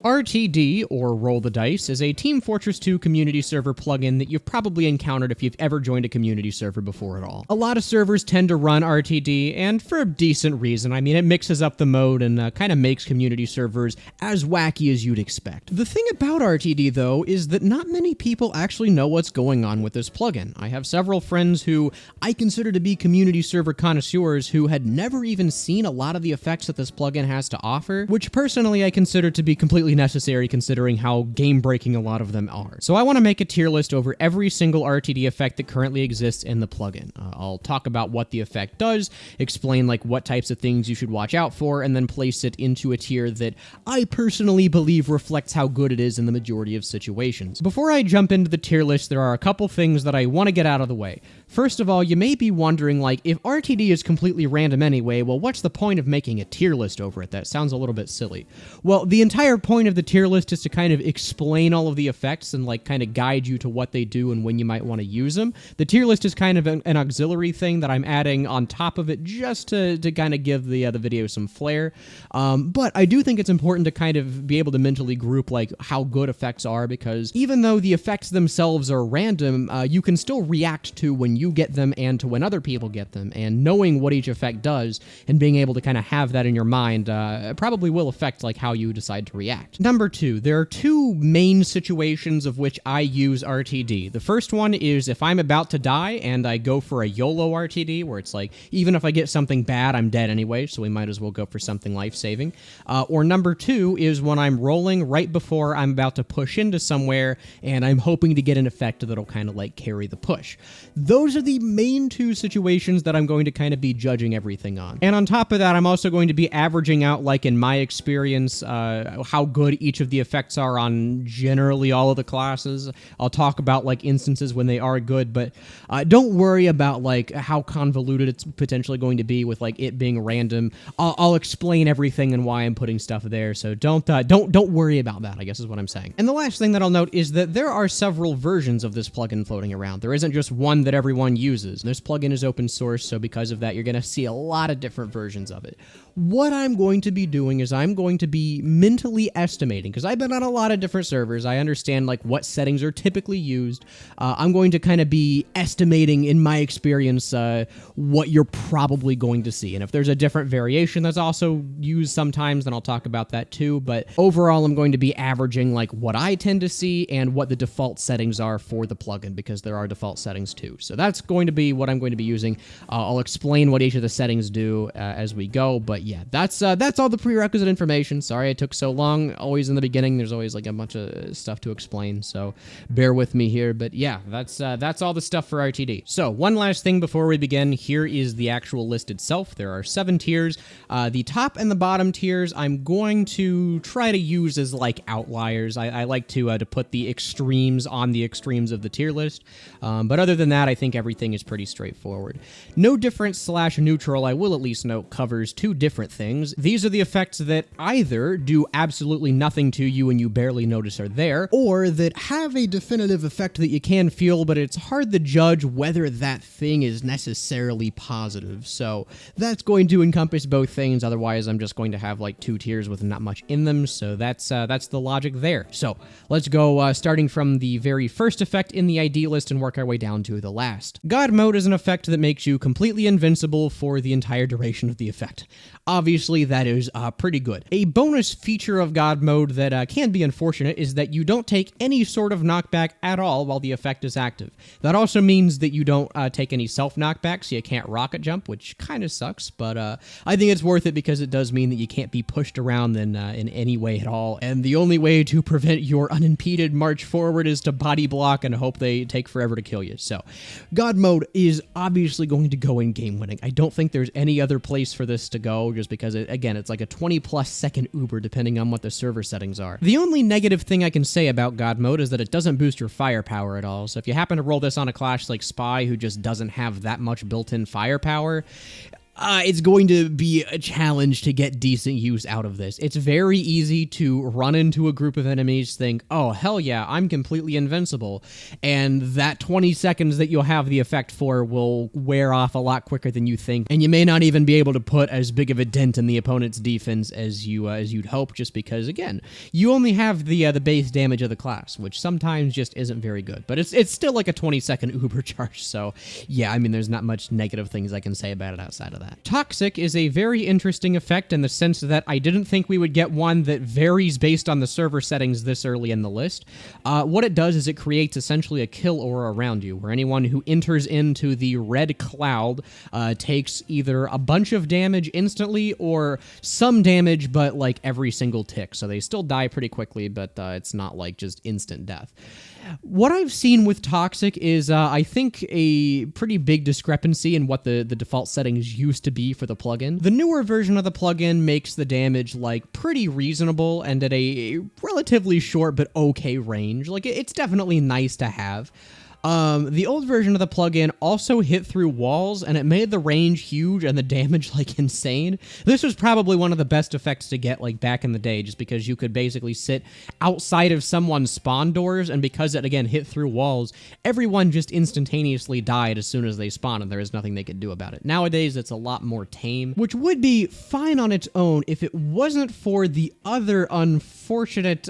RTD, or Roll the Dice, is a Team Fortress 2 community server plugin that you've probably encountered if you've ever joined a community server before at all. A lot of servers tend to run RTD, and for a decent reason. I mean, it mixes up the mode and kind of makes community servers as wacky as you'd expect. The thing about RTD, though, is that not many people actually know what's going on with this plugin. I have several friends who I consider to be community server connoisseurs who had never even seen a lot of the effects that this plugin has to offer, which personally I consider to be completely necessary considering how game-breaking a lot of them are. So I want to make a tier list over every single RTD effect that currently exists in the plugin. I'll talk about what the effect does, explain like what types of things you should watch out for, and then place it into a tier that I personally believe reflects how good it is in the majority of situations. Before I jump into the tier list, there are a couple things that I want to get out of the way. First of all, you may be wondering, like, if RTD is completely random anyway, well, what's the point of making a tier list over it? That sounds a little bit silly. Well, the entire point of the tier list is to kind of explain all of the effects and, like, kind of guide you to what they do and when you might want to use them. The tier list is kind of an auxiliary thing that I'm adding on top of it just to kind of give the video some flair. But I do think it's important to kind of be able to mentally group, like, how good effects are, because even though the effects themselves are random, you can still react to when you get them and to when other people get them, and knowing what each effect does and being able to kind of have that in your mind probably will affect like how you decide to react. Number two, there are two main situations of which I use RTD. The first one is if I'm about to die and I go for a YOLO RTD, where it's like, even if I get something bad, I'm dead anyway, so we might as well go for something life-saving. Or number two is when I'm rolling right before I'm about to push into somewhere and I'm hoping to get an effect that'll kind of like carry the push. Those are the main two situations that I'm going to kind of be judging everything on. And on top of that, I'm also going to be averaging out, like in my experience, how good each of the effects are on generally all of the classes. I'll talk about like instances when they are good, but don't worry about like how convoluted it's potentially going to be with like it being random. I'll explain everything and why I'm putting stuff there, so don't worry about that, I guess is what I'm saying. And the last thing that I'll note is that there are several versions of this plugin floating around. There isn't just one that everyone uses. This plugin is open source, so because of that, you're going to see a lot of different versions of it. What I'm going to be doing is I'm going to be mentally estimating, because I've been on a lot of different servers. I understand like what settings are typically used. I'm going to kind of be estimating, in my experience, what you're probably going to see. And if there's a different variation that's also used sometimes, then I'll talk about that too. But overall, I'm going to be averaging like what I tend to see and what the default settings are for the plugin, because there are default settings too. So that's going to be what I'm going to be using. I'll explain what each of the settings do as we go, but yeah, that's all the prerequisite information. Sorry it took so long. Always in the beginning, there's always like a bunch of stuff to explain, so bear with me here. But yeah, that's all the stuff for RTD. So one last thing before we begin, here is the actual list itself. There are 7 tiers. The top and the bottom tiers I'm going to try to use as like outliers. I like to put the extremes on the extremes of the tier list, but other than that, I think everything is pretty straightforward. No difference / neutral, I will at least note, covers 2 different things. These are the effects that either do absolutely nothing to you and you barely notice are there, or that have a definitive effect that you can feel, but it's hard to judge whether that thing is necessarily positive. So that's going to encompass both things. Otherwise, I'm just going to have like 2 tiers with not much in them. So that's the logic there. So let's go starting from the very first effect in the ID list and work our way down to the last. God Mode is an effect that makes you completely invincible for the entire duration of the effect. Obviously, that is pretty good. A bonus feature of God Mode that can be unfortunate is that you don't take any sort of knockback at all while the effect is active. That also means that you don't take any self-knockback, so you can't rocket jump, which kind of sucks, but I think it's worth it because it does mean that you can't be pushed around in any way at all, and the only way to prevent your unimpeded march forward is to body block and hope they take forever to kill you. So, God Mode is obviously going to go in game winning. I don't think there's any other place for this to go, just because, again, it's like a 20+ second Uber depending on what the server settings are. The only negative thing I can say about God Mode is that it doesn't boost your firepower at all, so if you happen to roll this on a class like Spy who just doesn't have that much built-in firepower, it's going to be a challenge to get decent use out of this. It's very easy to run into a group of enemies, think, oh, hell yeah, I'm completely invincible, and that 20 seconds that you'll have the effect for will wear off a lot quicker than you think, and you may not even be able to put as big of a dent in the opponent's defense as you'd hope, just because, again, you only have the base damage of the class, which sometimes just isn't very good. But it's still like a 20-second uber charge, so yeah, I mean, there's not much negative things I can say about it outside of that. Toxic is a very interesting effect in the sense that I didn't think we would get one that varies based on the server settings this early in the list. What it does is it creates essentially a kill aura around you, where anyone who enters into the red cloud takes either a bunch of damage instantly or some damage, but like every single tick. So they still die pretty quickly, but it's not like just instant death. What I've seen with Toxic is, I think, a pretty big discrepancy in what the default settings used to be for the plugin. The newer version of the plugin makes the damage, like, pretty reasonable and at a relatively short but okay range. Like, it's definitely nice to have. The old version of the plugin also hit through walls, and it made the range huge and the damage, like, insane. This was probably one of the best effects to get, like, back in the day, just because you could basically sit outside of someone's spawn doors, and because it, again, hit through walls, everyone just instantaneously died as soon as they spawned, and there was nothing they could do about it. Nowadays, it's a lot more tame, which would be fine on its own if it wasn't for the other unfortunate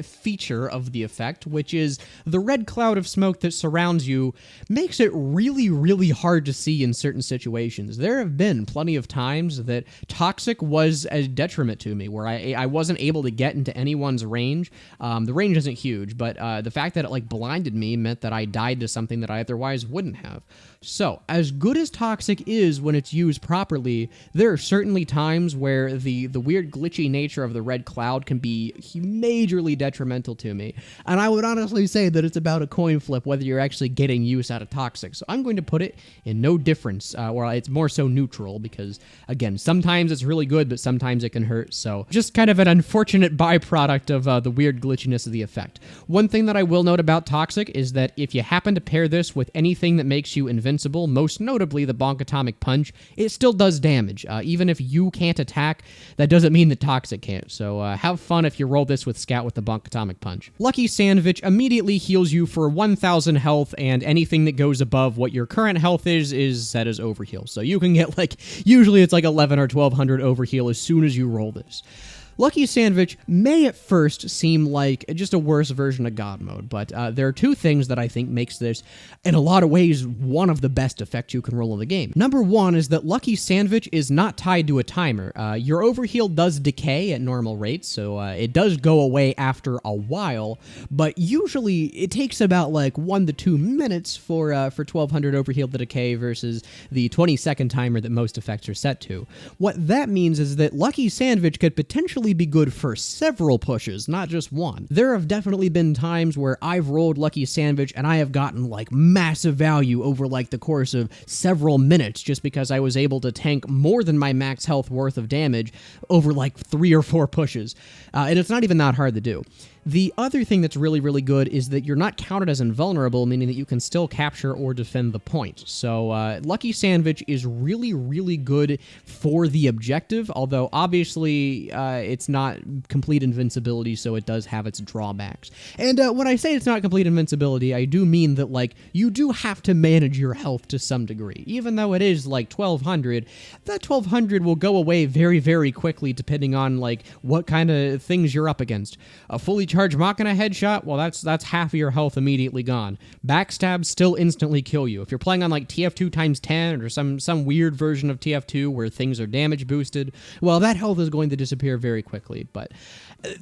feature of the effect, which is the red cloud of smoke that surrounds you makes it really, really hard to see in certain situations. There have been plenty of times that Toxic was a detriment to me, where I wasn't able to get into anyone's range. The range isn't huge, but the fact that it like blinded me meant that I died to something that I otherwise wouldn't have. So, as good as Toxic is when it's used properly, there are certainly times where the weird glitchy nature of the red cloud can be majorly detrimental to me. And I would honestly say that it's about a coin flip whether you're actually getting use out of Toxic. So I'm going to put it in no difference, or it's more so neutral, because, again, sometimes it's really good, but sometimes it can hurt. So just kind of an unfortunate byproduct of the weird glitchiness of the effect. One thing that I will note about Toxic is that if you happen to pair this with anything that makes you invincible, most notably the Bonk Atomic Punch, it still does damage. Even if you can't attack, that doesn't mean that Toxic can't. So have fun if you roll this with Scout with the Bonk Atomic Punch. Lucky Sandwich immediately heals you for 1,000 health, and anything that goes above what your current health is set as overheal. So you can get, like, usually it's like 11 or 1,200 overheal as soon as you roll this. Lucky Sandwich may at first seem like just a worse version of God Mode, but there are two things that I think makes this, in a lot of ways, one of the best effects you can roll in the game. Number one is that Lucky Sandwich is not tied to a timer. Your overheal does decay at normal rates, so it does go away after a while, but usually it takes about like 1 to 2 minutes for 1,200 overheal to decay versus the 20-second timer that most effects are set to. What that means is that Lucky Sandwich could potentially be good for several pushes, not just one. There have definitely been times where I've rolled Lucky Sandwich and I have gotten like massive value over like the course of several minutes just because I was able to tank more than my max health worth of damage over like 3 or 4 pushes. And it's not even that hard to do. The other thing that's really, really good is that you're not counted as invulnerable, meaning that you can still capture or defend the point. So Lucky Sandwich is really, really good for the objective, although obviously it's not complete invincibility, so it does have its drawbacks. And when I say it's not complete invincibility, I do mean that, like, you do have to manage your health to some degree. Even though it is like 1,200, that 1,200 will go away very, very quickly depending on like what kind of things you're up against. A fully charged Machina headshot, well, that's half of your health immediately gone. Backstab still instantly kill you. If you're playing on like TF2 times 10 or some weird version of TF2 where things are damage boosted, well, that health is going to disappear very quickly. But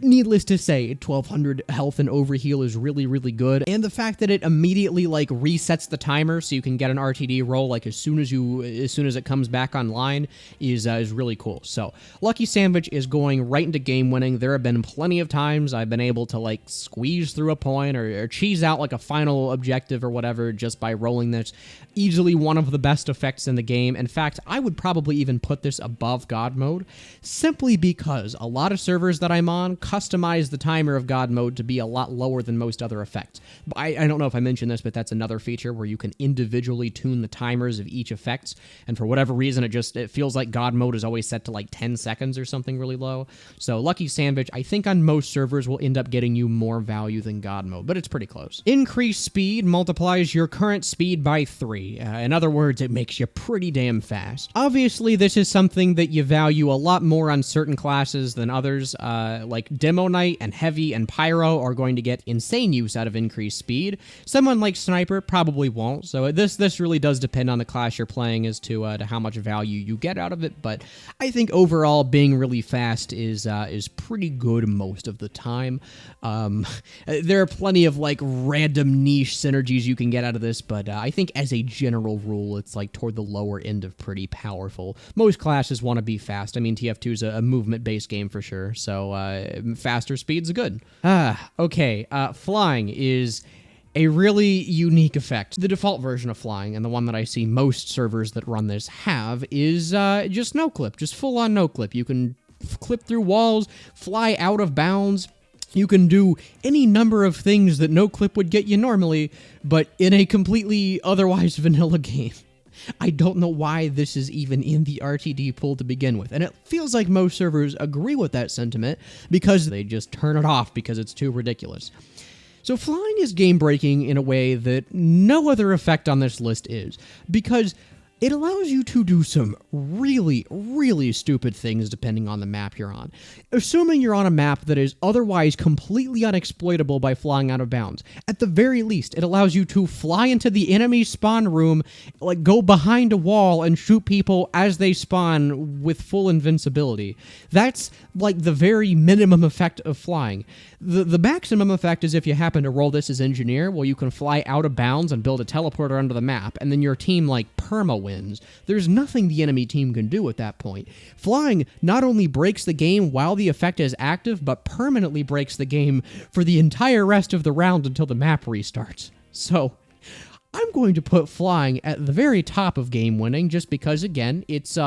needless to say, 1,200 health and overheal is really, really good. And the fact that it immediately like resets the timer so you can get an RTD roll like as soon as it comes back online is really cool. So Lucky Sandwich is going right into game winning. There have been plenty of times I've been able able to like squeeze through a point or cheese out like a final objective or whatever just by rolling this. Easily one of the best effects in the game. In fact, I would probably even put this above God mode, simply because a lot of servers that I'm on customize the timer of God mode to be a lot lower than most other effects. I don't know if I mentioned this, but that's another feature where you can individually tune the timers of each effect, and for whatever reason, it feels like God mode is always set to like 10 seconds or something really low. So Lucky Sandwich, I think on most servers will end up getting you more value than God mode, but it's pretty close. Increased speed multiplies your current speed by 3. In other words, it makes you pretty damn fast. Obviously, this is something that you value a lot more on certain classes than others, like Demo Knight and Heavy and Pyro are going to get insane use out of increased speed. Someone like Sniper probably won't, so this really does depend on the class you're playing as to how much value you get out of it, but I think overall being really fast is pretty good most of the time. There are plenty of like random niche synergies you can get out of this, but I think as a general rule, it's like toward the lower end of pretty powerful. Most classes want to be fast. I mean, TF2 is a movement-based game for sure, so faster speed's good. Okay, flying is a really unique effect. The default version of flying, and the one that I see most servers that run this have, is just no-clip, just full-on no-clip. You can clip through walls, fly out of bounds. You can do any number of things that no-clip would get you normally, but in a completely otherwise vanilla game. I don't know why this is even in the RTD pool to begin with, and it feels like most servers agree with that sentiment because they just turn it off because it's too ridiculous. So flying is game-breaking in a way that no other effect on this list is, because it allows you to do some really, really stupid things depending on the map you're on. Assuming you're on a map that is otherwise completely unexploitable by flying out of bounds, at the very least, it allows you to fly into the enemy spawn room, like go behind a wall and shoot people as they spawn with full invincibility. That's like the very minimum effect of flying. The maximum effect is if you happen to roll this as engineer, well, you can fly out of bounds and build a teleporter under the map, and then your team like perma wins. There's nothing the enemy team can do at that point. Flying not only breaks the game while the effect is active, but permanently breaks the game for the entire rest of the round until the map restarts. So I'm going to put flying at the very top of game winning just because, again, it's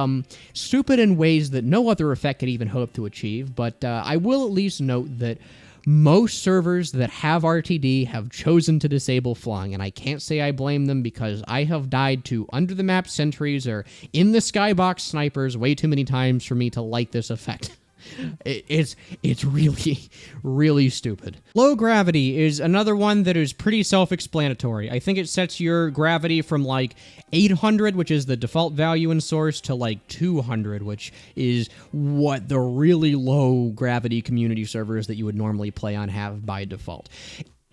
stupid in ways that no other effect could even hope to achieve, but I will at least note that most servers that have RTD have chosen to disable flying, and I can't say I blame them because I have died to under-the-map sentries or in-the-skybox snipers way too many times for me to like this effect. It's really, really stupid. Low gravity is another one that is pretty self-explanatory. I think it sets your gravity from like 800, which is the default value in Source, to like 200, which is what the really low gravity community servers that you would normally play on have by default.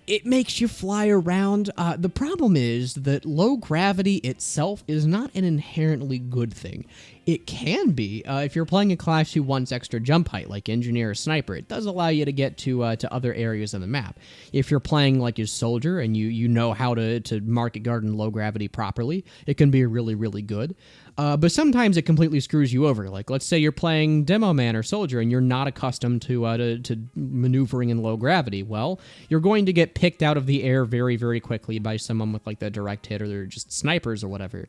It makes you fly around. The problem is that low gravity itself is not an inherently good thing. It can be if you're playing a class who wants extra jump height, like Engineer or Sniper. It does allow you to get to other areas on the map. If you're playing like a Soldier and you know how to market guard in low gravity properly, it can be really, really good. But sometimes it completely screws you over. Like, let's say you're playing Demo Man or Soldier and you're not accustomed to maneuvering in low gravity. Well, you're going to get picked out of the air very, very quickly by someone with like the direct hit or just snipers or whatever.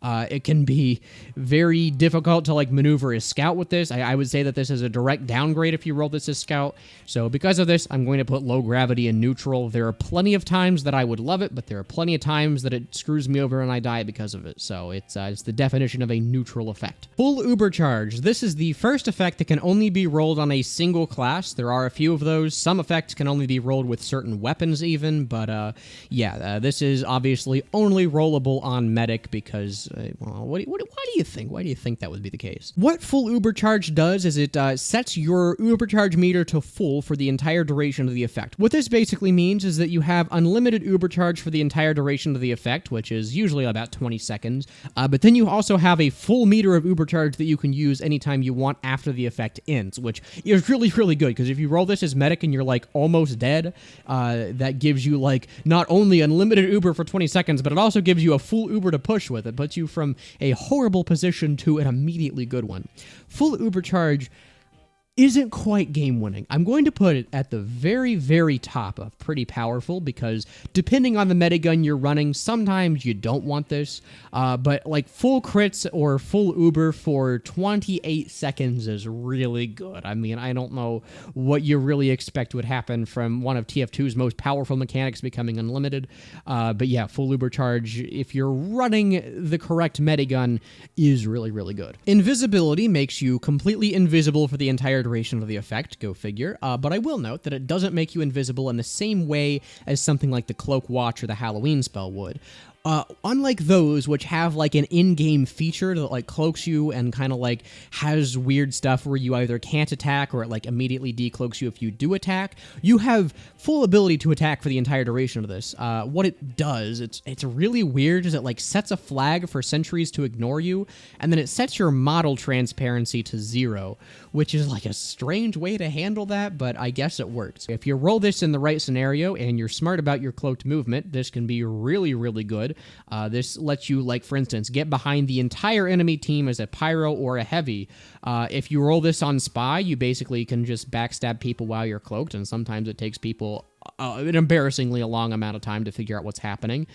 It can be very difficult to like maneuver as Scout with this. I would say that this is a direct downgrade if you roll this as Scout. So because of this, I'm going to put low gravity in neutral. There are plenty of times that I would love it, but there are plenty of times that it screws me over and I die because of it. So it's the definition of a neutral effect. Full Uber Charge. This is the first effect that can only be rolled on a single class. There are a few of those. Some effects can only be rolled with certain weapons even, but this is obviously only rollable on Medic because, why do you think? Why do you think that would be the case? What Full Uber Charge does is it sets your Uber Charge meter to full for the entire duration of the effect. What this basically means is that you have unlimited Uber Charge for the entire duration of the effect, which is usually about 20 seconds, but then you also have a full meter of Uber Charge that you can use anytime you want after the effect ends, which is really, really good, because if you roll this as Medic and you're like almost dead, that gives you like not only unlimited Uber for 20 seconds, but it also gives you a full Uber to push with. It puts you from a horrible position to an immediately good one. Full Uber Charge isn't quite game winning. I'm going to put it at the very, very top of pretty powerful, because depending on the metagun you're running, sometimes you don't want this, but like full crits or full uber for 28 seconds is really good. I mean, I don't know what you really expect would happen from one of TF2's most powerful mechanics becoming unlimited, but yeah, full uber charge, if you're running the correct metagun, is really, really good. Invisibility makes you completely invisible for the entire duration of the effect, go figure, but I will note that it doesn't make you invisible in the same way as something like the Cloak Watch or the Halloween spell would. Unlike those, which have like an in-game feature that like cloaks you and kind of like has weird stuff where you either can't attack or it like immediately decloaks you if you do attack, you have full ability to attack for the entire duration of this. What it does, it's really weird, is it like sets a flag for sentries to ignore you, and then it sets your model transparency to 0, which is like a strange way to handle that, but I guess it works. If you roll this in the right scenario and you're smart about your cloaked movement, this can be really, really good. This lets you, like, for instance, get behind the entire enemy team as a pyro or a heavy. If you roll this on spy, you basically can just backstab people while you're cloaked, and sometimes it takes people an embarrassingly long amount of time to figure out what's happening.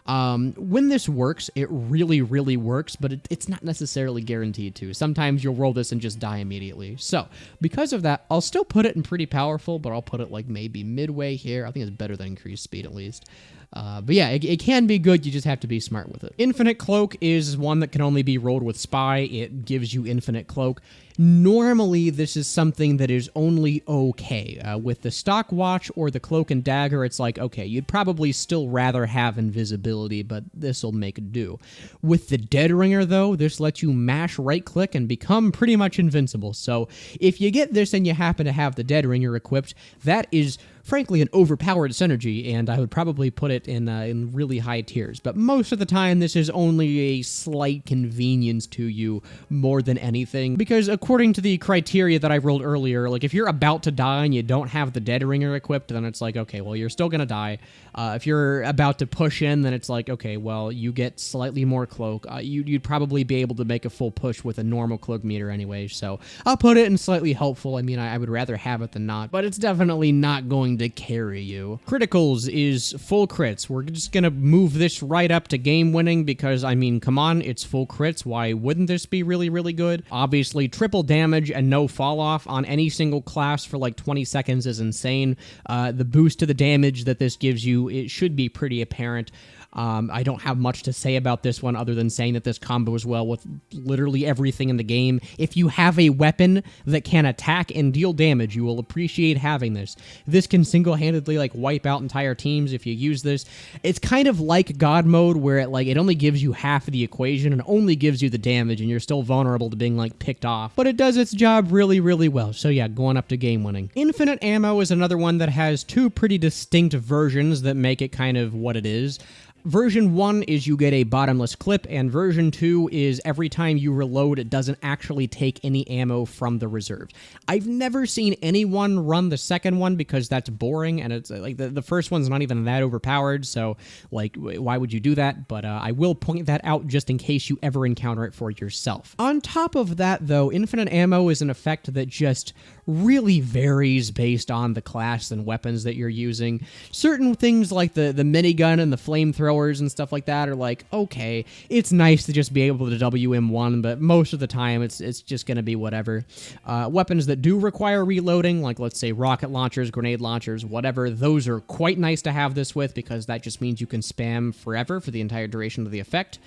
When this works, it really, really works, but it's not necessarily guaranteed to. Sometimes you'll roll this and just die immediately. So, because of that, I'll still put it in pretty powerful, but I'll put it like maybe midway here. I think it's better than increased speed at least. But yeah, it can be good, you just have to be smart with it. Infinite Cloak is one that can only be rolled with Spy. It gives you Infinite Cloak. Normally, this is something that is only okay. With the Stock Watch or the Cloak and Dagger, it's like, okay, you'd probably still rather have invisibility, but this'll make it do. With the Dead Ringer, though, this lets you mash right-click and become pretty much invincible. So if you get this and you happen to have the Dead Ringer equipped, that is frankly an overpowered synergy, and I would probably put it in really high tiers. But most of the time, this is only a slight convenience to you more than anything, because according to the criteria that I rolled earlier, like if you're about to die and you don't have the Dead Ringer equipped, then it's like, okay, well, you're still gonna die. If you're about to push in, then it's like, okay, well, you get slightly more cloak. You'd probably be able to make a full push with a normal cloak meter anyway, so I'll put it in slightly helpful. I mean, I would rather have it than not, but it's definitely not going to carry you. Criticals is full crits. We're just gonna move this right up to game winning because, I mean, come on, it's full crits. Why wouldn't this be really, really good? Obviously, triple damage and no fall off on any single class for like 20 seconds is insane. The boost to the damage that this gives you, it should be pretty apparent. I don't have much to say about this one other than saying that this combos well with literally everything in the game. If you have a weapon that can attack and deal damage, you will appreciate having this. This can single-handedly like wipe out entire teams if you use this. It's kind of like God mode where it only gives you half of the equation and only gives you the damage, and you're still vulnerable to being like picked off. But it does its job really, really well. So yeah, going up to game winning. Infinite Ammo is another one that has two pretty distinct versions that make it kind of what it is. Version 1 is you get a bottomless clip, and version 2 is every time you reload, it doesn't actually take any ammo from the reserves. I've never seen anyone run the second one because that's boring, and it's like the first one's not even that overpowered, so like why would you do that? But I will point that out just in case you ever encounter it for yourself. On top of that, though, infinite ammo is an effect that just really varies based on the class and weapons that you're using. Certain things like the minigun and the flamethrowers and stuff like that are like, okay, it's nice to just be able to WM1, but most of the time it's just gonna be whatever. Weapons that do require reloading, like let's say rocket launchers, grenade launchers, whatever, those are quite nice to have this with because that just means you can spam forever for the entire duration of the effect.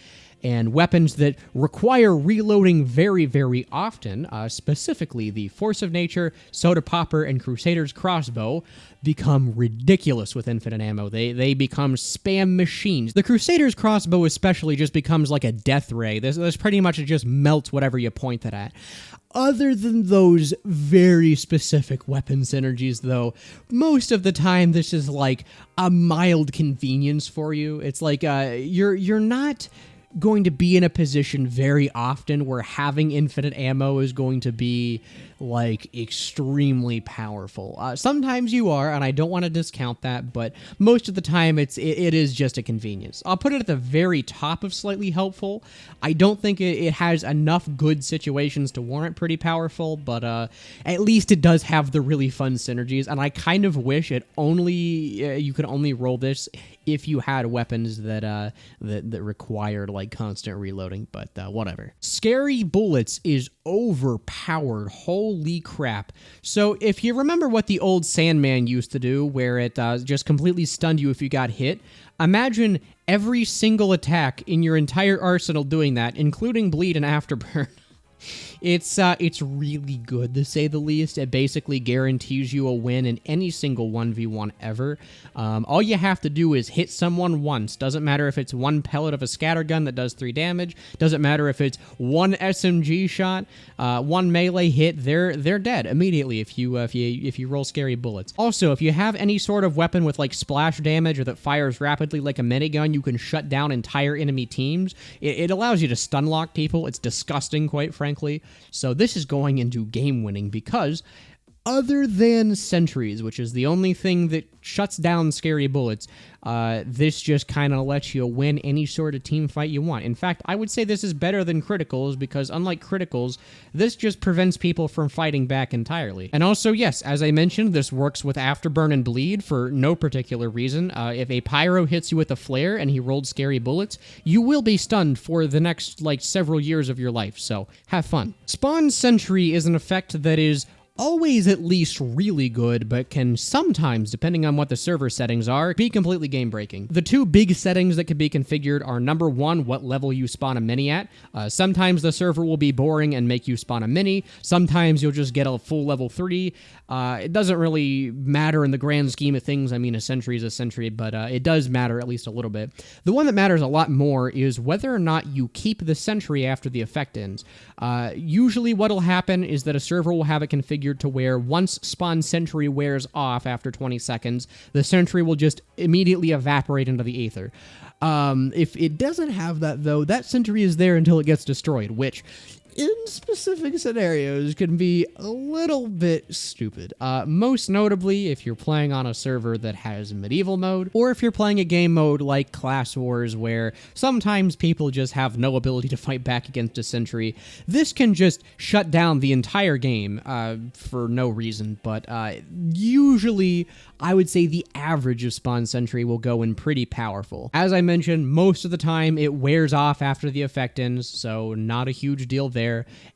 And weapons that require reloading very, very often, specifically the Force of Nature, Soda Popper, and Crusader's Crossbow, become ridiculous with infinite ammo. They become spam machines. The Crusader's Crossbow especially just becomes like a death ray. This pretty much just melts whatever you point it at. Other than those very specific weapon synergies, though, most of the time this is like a mild convenience for you. It's like you're not going to be in a position very often where having infinite ammo is going to be like extremely powerful. Sometimes you are, and I don't want to discount that, but most of the time it is just a convenience. I'll put it at the very top of slightly helpful. I don't think it has enough good situations to warrant pretty powerful, but at least it does have the really fun synergies, and I kind of wish it only you could only roll this if you had weapons that required like constant reloading, but whatever. Scary Bullets is overpowered. Holy crap. So if you remember what the old Sandman used to do, where it just completely stunned you if you got hit, imagine every single attack in your entire arsenal doing that, including bleed and afterburn. It's really good, to say the least. It basically guarantees you a win in any single 1v1 ever. All you have to do is hit someone once. Doesn't matter if it's one pellet of a scattergun that does 3 damage. Doesn't matter if it's one SMG shot, one melee hit. They're dead immediately if you roll Scary Bullets. Also, if you have any sort of weapon with like splash damage or that fires rapidly like a minigun, you can shut down entire enemy teams. It allows you to stun lock people. It's disgusting, quite frankly. So this is going into game winning because other than sentries, which is the only thing that shuts down Scary Bullets, this just kind of lets you win any sort of team fight you want. In fact, I would say this is better than criticals because unlike criticals, this just prevents people from fighting back entirely. And also, yes, as I mentioned, this works with afterburn and bleed for no particular reason. If a pyro hits you with a flare and he rolled Scary Bullets, you will be stunned for the next like several years of your life, so have fun. Spawn Sentry is an effect that is always at least really good, but can sometimes, depending on what the server settings are, be completely game-breaking. The two big settings that can be configured are number 1, what level you spawn a mini at. Sometimes the server will be boring and make you spawn a mini. Sometimes you'll just get a full level 3. It doesn't really matter in the grand scheme of things. I mean, a sentry is a sentry, but it does matter at least a little bit. The one that matters a lot more is whether or not you keep the sentry after the effect ends. Usually what'll happen is that a server will have it configured to where once spawn sentry wears off after 20 seconds, the sentry will just immediately evaporate into the aether. If it doesn't have that, though, that sentry is there until it gets destroyed, which in specific scenarios can be a little bit stupid. Most notably if you're playing on a server that has medieval mode, or if you're playing a game mode like Class Wars where sometimes people just have no ability to fight back against a sentry. This can just shut down the entire game for no reason, but usually I would say the average of spawn sentry will go in pretty powerful. As I mentioned, most of the time it wears off after the effect ends, so not a huge deal there.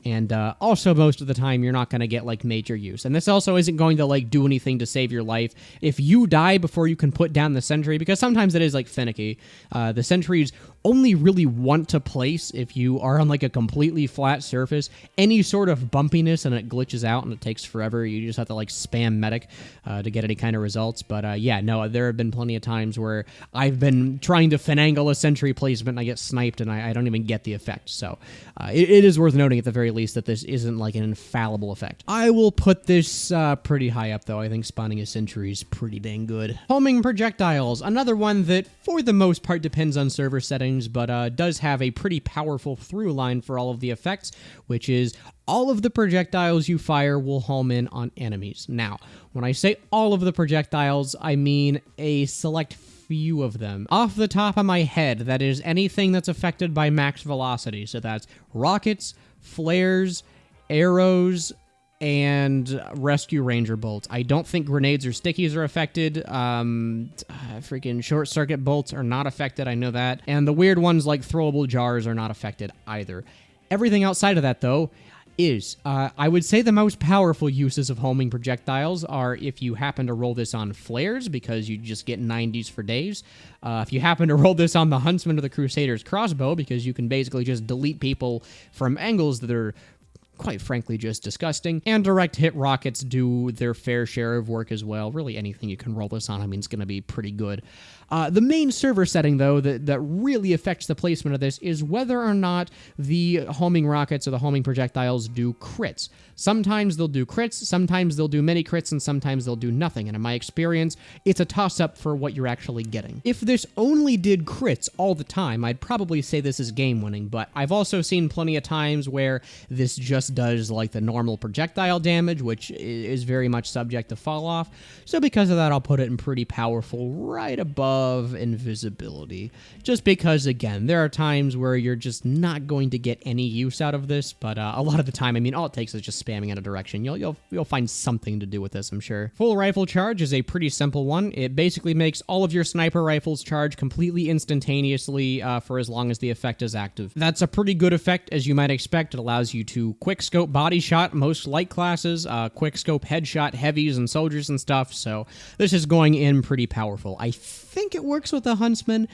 And also most of the time you're not going to get like major use. And this also isn't going to like do anything to save your life. If you die before you can put down the sentry, because sometimes it is like finicky, the sentries only really want to place if you are on like a completely flat surface. Any sort of bumpiness and it glitches out and it takes forever. You just have to like spam medic to get any kind of results. But yeah, no, there have been plenty of times where I've been trying to finagle a sentry placement and I get sniped and I don't even get the effect. So it is worth noting at the very least that this isn't like an infallible effect. I will put this pretty high up though. I think spawning a sentry is pretty dang good. Homing projectiles, another one that for the most part depends on server settings, but does have a pretty powerful through line for all of the effects, which is all of the projectiles you fire will home in on enemies. Now, when I say all of the projectiles, I mean a select few of them. Off the top of my head, that is anything that's affected by max velocity. So that's rockets, flares, arrows, and rescue ranger bolts. I don't think grenades or stickies are affected. Freaking short circuit bolts are not affected, I know that. And the weird ones like throwable jars are not affected either. Everything outside of that, though, is. I would say the most powerful uses of homing projectiles are if you happen to roll this on flares, because you just get 90s for days. If you happen to roll this on the Huntsman or the Crusader's crossbow, because you can basically just delete people from angles that are quite frankly just disgusting. And direct hit rockets do their fair share of work as well. Really anything you can roll this on, I mean, is going to be pretty good. The main server setting, though, that really affects the placement of this is whether or not the homing rockets or the homing projectiles do crits. Sometimes they'll do crits, sometimes they'll do many crits, and sometimes they'll do nothing. And in my experience, it's a toss-up for what you're actually getting. If this only did crits all the time, I'd probably say this is game-winning, but I've also seen plenty of times where this just does like the normal projectile damage, which is very much subject to fall off. So because of that, I'll put it in pretty powerful, right above invisibility. Just because, again, there are times where you're just not going to get any use out of this, but a lot of the time, I mean, all it takes is just spamming in a direction. You'll find something to do with this, I'm sure. Full rifle charge is a pretty simple one. It basically makes all of your sniper rifles charge completely instantaneously for as long as the effect is active. That's a pretty good effect, as you might expect. It allows you to quick scope body shot most light classes, quick scope headshot heavies and soldiers and stuff, so this is going in pretty powerful. I think it works with the Huntsman.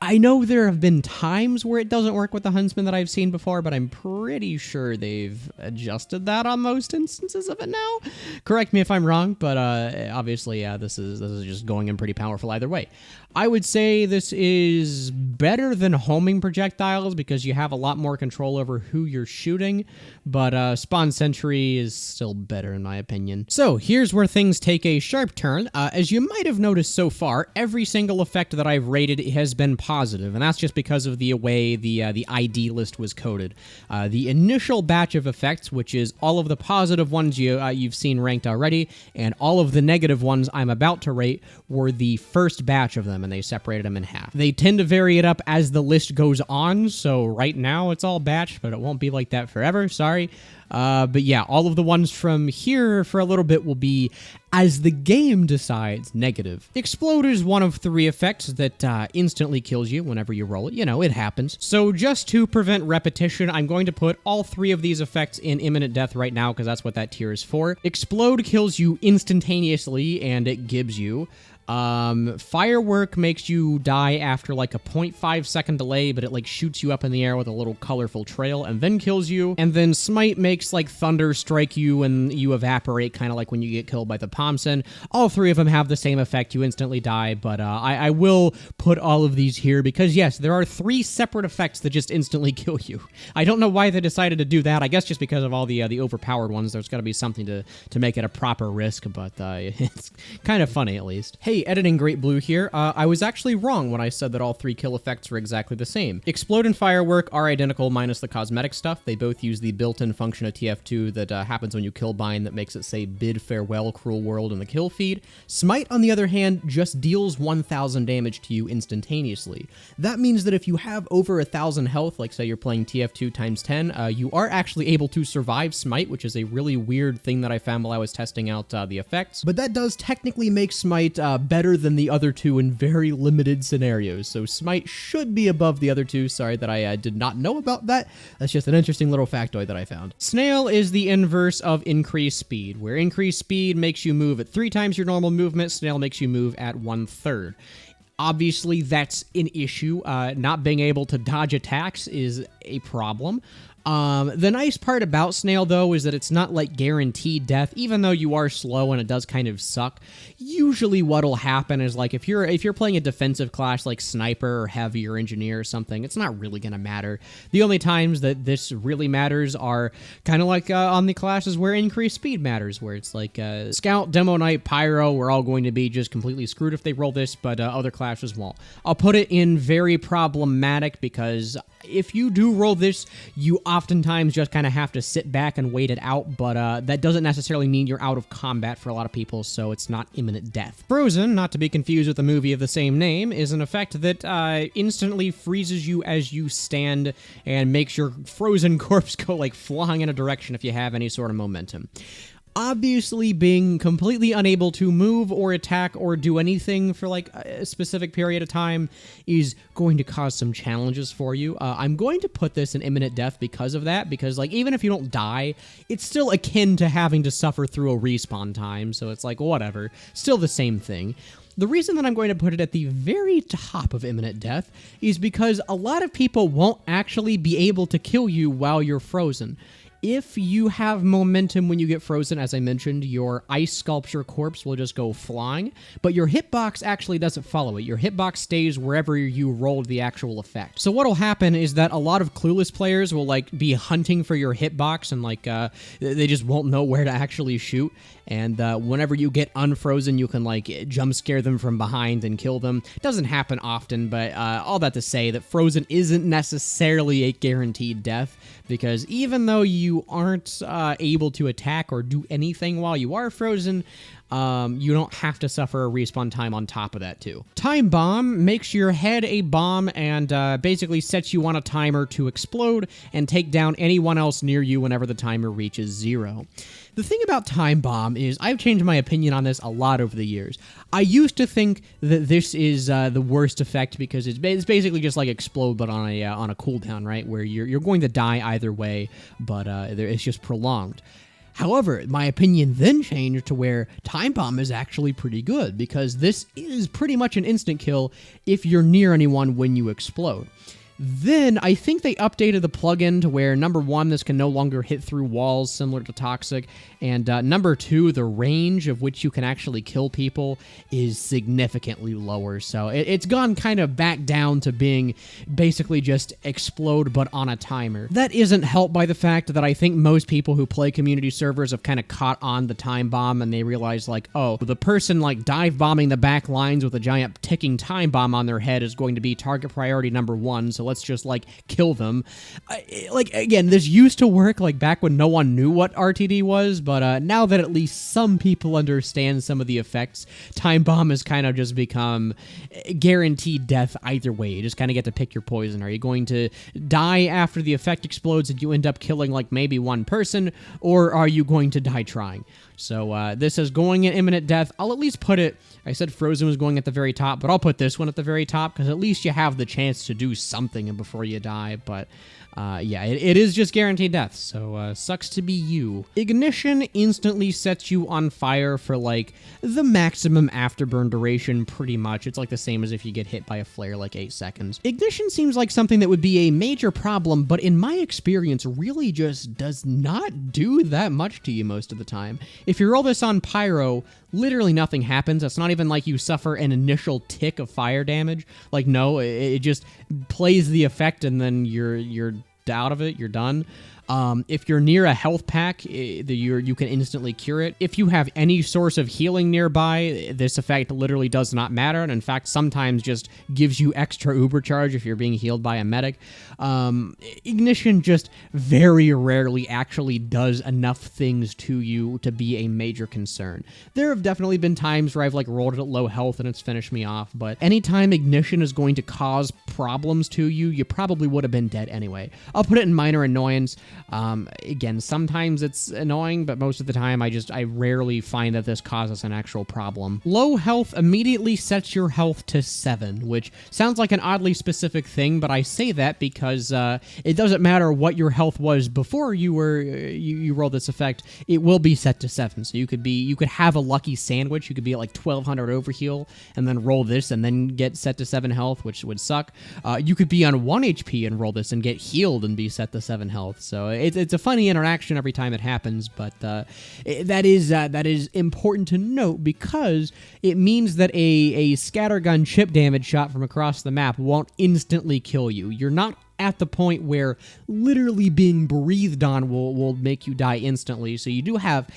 I know there have been times where it doesn't work with the Huntsman that I've seen before, but I'm pretty sure they've adjusted that on most instances of it now. Correct me if I'm wrong, but obviously, yeah, this is just going in pretty powerful either way. I would say this is better than homing projectiles because you have a lot more control over who you're shooting, but Spawn Sentry is still better in my opinion. So here's where things take a sharp turn. As you might have noticed so far, every single effect that I've rated has been positive, and that's just because of the way the ID list was coded. The initial batch of effects, which is all of the positive ones you've seen ranked already, and all of the negative ones I'm about to rate, were the first batch of them, and they separated them in half. They tend to vary it up as the list goes on, so right now it's all batched, but it won't be like that forever, sorry. But yeah, all of the ones from here for a little bit will be, as the game decides, negative. Explode is one of 3 effects that instantly kills you whenever you roll it. You know, it happens. So just to prevent repetition, I'm going to put all 3 of these effects in imminent death right now, because that's what that tier is for. Explode kills you instantaneously, and it gives you. Firework makes you die after like a 0.5 second delay, but it like shoots you up in the air with a little colorful trail and then kills you. And then Smite makes like thunder strike you and you evaporate, kind of like when you get killed by the Pomson. All 3 of them have the same effect. You instantly die, but I will put all of these here because yes, there are 3 separate effects that just instantly kill you. I don't know why they decided to do that. I guess just because of all the overpowered ones. There's got to be something to make it a proper risk, but it's kind of funny at least. Hey, Editing Great Blue here. I was actually wrong when I said that all 3 kill effects are exactly the same. Explode and Firework are identical minus the cosmetic stuff. They both use the built-in function of TF2 that happens when you kill bind that makes it say bid farewell cruel world in the kill feed. Smite, on the other hand, just deals 1,000 damage to you instantaneously. That means that if you have over 1,000 health, like say you're playing TF2 times 10, you are actually able to survive Smite, which is a really weird thing that I found while I was testing out the effects. But that does technically make Smite better than the other 2 in very limited scenarios, so Smite should be above the other 2. Sorry that I did not know about that. That's just an interesting little factoid that I found. Snail is the inverse of increased speed, where increased speed makes you move at 3 times your normal movement, Snail makes you move at 1/3. Obviously, that's an issue. Not being able to dodge attacks is a problem. The nice part about Snail, though, is that it's not like guaranteed death, even though you are slow and it does kind of suck. Usually what'll happen is, like, if you're playing a defensive class like Sniper or Heavy or Engineer or something, it's not really gonna matter. The only times that this really matters are kind of like on the classes where increased speed matters, where it's like Scout, Demo Knight, Pyro, we're all going to be just completely screwed if they roll this, but other classes won't. I'll put it in very problematic because if you do roll this, you oftentimes just kind of have to sit back and wait it out, but that doesn't necessarily mean you're out of combat for a lot of people, so it's not imminent death. Frozen, not to be confused with the movie of the same name, is an effect that instantly freezes you as you stand and makes your frozen corpse go like flying in a direction if you have any sort of momentum. Obviously, being completely unable to move or attack or do anything for like a specific period of time is going to cause some challenges for you. I'm going to put this in imminent death because of that, because like even if you don't die, it's still akin to having to suffer through a respawn time, so it's like whatever, still the same thing. The reason that I'm going to put it at the very top of imminent death is because a lot of people won't actually be able to kill you while you're frozen. If you have momentum when you get frozen, as I mentioned, your ice sculpture corpse will just go flying, but your hitbox actually doesn't follow it. Your hitbox stays wherever you rolled the actual effect. So what'll happen is that a lot of clueless players will like be hunting for your hitbox and like they just won't know where to actually shoot. And whenever you get unfrozen, you can like jump scare them from behind and kill them. It doesn't happen often, but all that to say that frozen isn't necessarily a guaranteed death, because even though you aren't able to attack or do anything while you are frozen, you don't have to suffer a respawn time on top of that too. Time Bomb makes your head a bomb and basically sets you on a timer to explode and take down anyone else near you whenever the timer reaches 0. The thing about Time Bomb is I've changed my opinion on this a lot over the years. I used to think that this is the worst effect because it's basically just like explode but on a cooldown, right? Where you're going to die either way, but it's just prolonged. However, my opinion then changed to where Time Bomb is actually pretty good, because this is pretty much an instant kill if you're near anyone when you explode. Then, I think they updated the plugin to where, number 1, this can no longer hit through walls similar to Toxic, and number 2, the range of which you can actually kill people is significantly lower, so it's gone kind of back down to being basically just explode but on a timer. That isn't helped by the fact that I think most people who play community servers have kind of caught on the Time Bomb and they realize like, oh, the person like dive bombing the back lines with a giant ticking time bomb on their head is going to be target priority number 1, so let's just like kill them. Like again, this used to work like back when no one knew what RTD was, but now that at least some people understand some of the effects, Time Bomb has kind of just become guaranteed death either way. You just kind of get to pick your poison. Are you going to die after the effect explodes and you end up killing like maybe one person, or are you going to die trying? So this is going in imminent death. I'll at least put it, I said Frozen was going at the very top, but I'll put this one at the very top because at least you have the chance to do something before you die, but yeah, it is just guaranteed death, so sucks to be you. Ignition instantly sets you on fire for like the maximum afterburn duration, pretty much. It's like the same as if you get hit by a flare, like 8 seconds. Ignition seems like something that would be a major problem, but in my experience really just does not do that much to you most of the time. If you roll this on Pyro, literally nothing happens. It's not even like you suffer an initial tick of fire damage. Like, no, it just plays the effect and then you're out of it, you're done. If you're near a health pack, you can instantly cure it. If you have any source of healing nearby, this effect literally does not matter, and in fact, sometimes just gives you extra uber charge if you're being healed by a medic. Ignition just very rarely actually does enough things to you to be a major concern. There have definitely been times where I've like rolled it at low health and it's finished me off, but anytime Ignition is going to cause problems to you, you probably would have been dead anyway. I'll put it in minor annoyance. Again, sometimes it's annoying, but most of the time I rarely find that this causes an actual problem. Low health immediately sets your health to 7, which sounds like an oddly specific thing, but I say that because it doesn't matter what your health was before you rolled this effect, it will be set to 7. So you could have a lucky sandwich, you could be at like 1200 overheal, and then roll this and then get set to 7 health, which would suck. You could be on 1 HP and roll this and get healed and be set to 7 health. So it's a funny interaction every time it happens, but that is important to note because it means that a scattergun chip damage shot from across the map won't instantly kill you. You're not at the point where literally being breathed on will make you die instantly, so you do have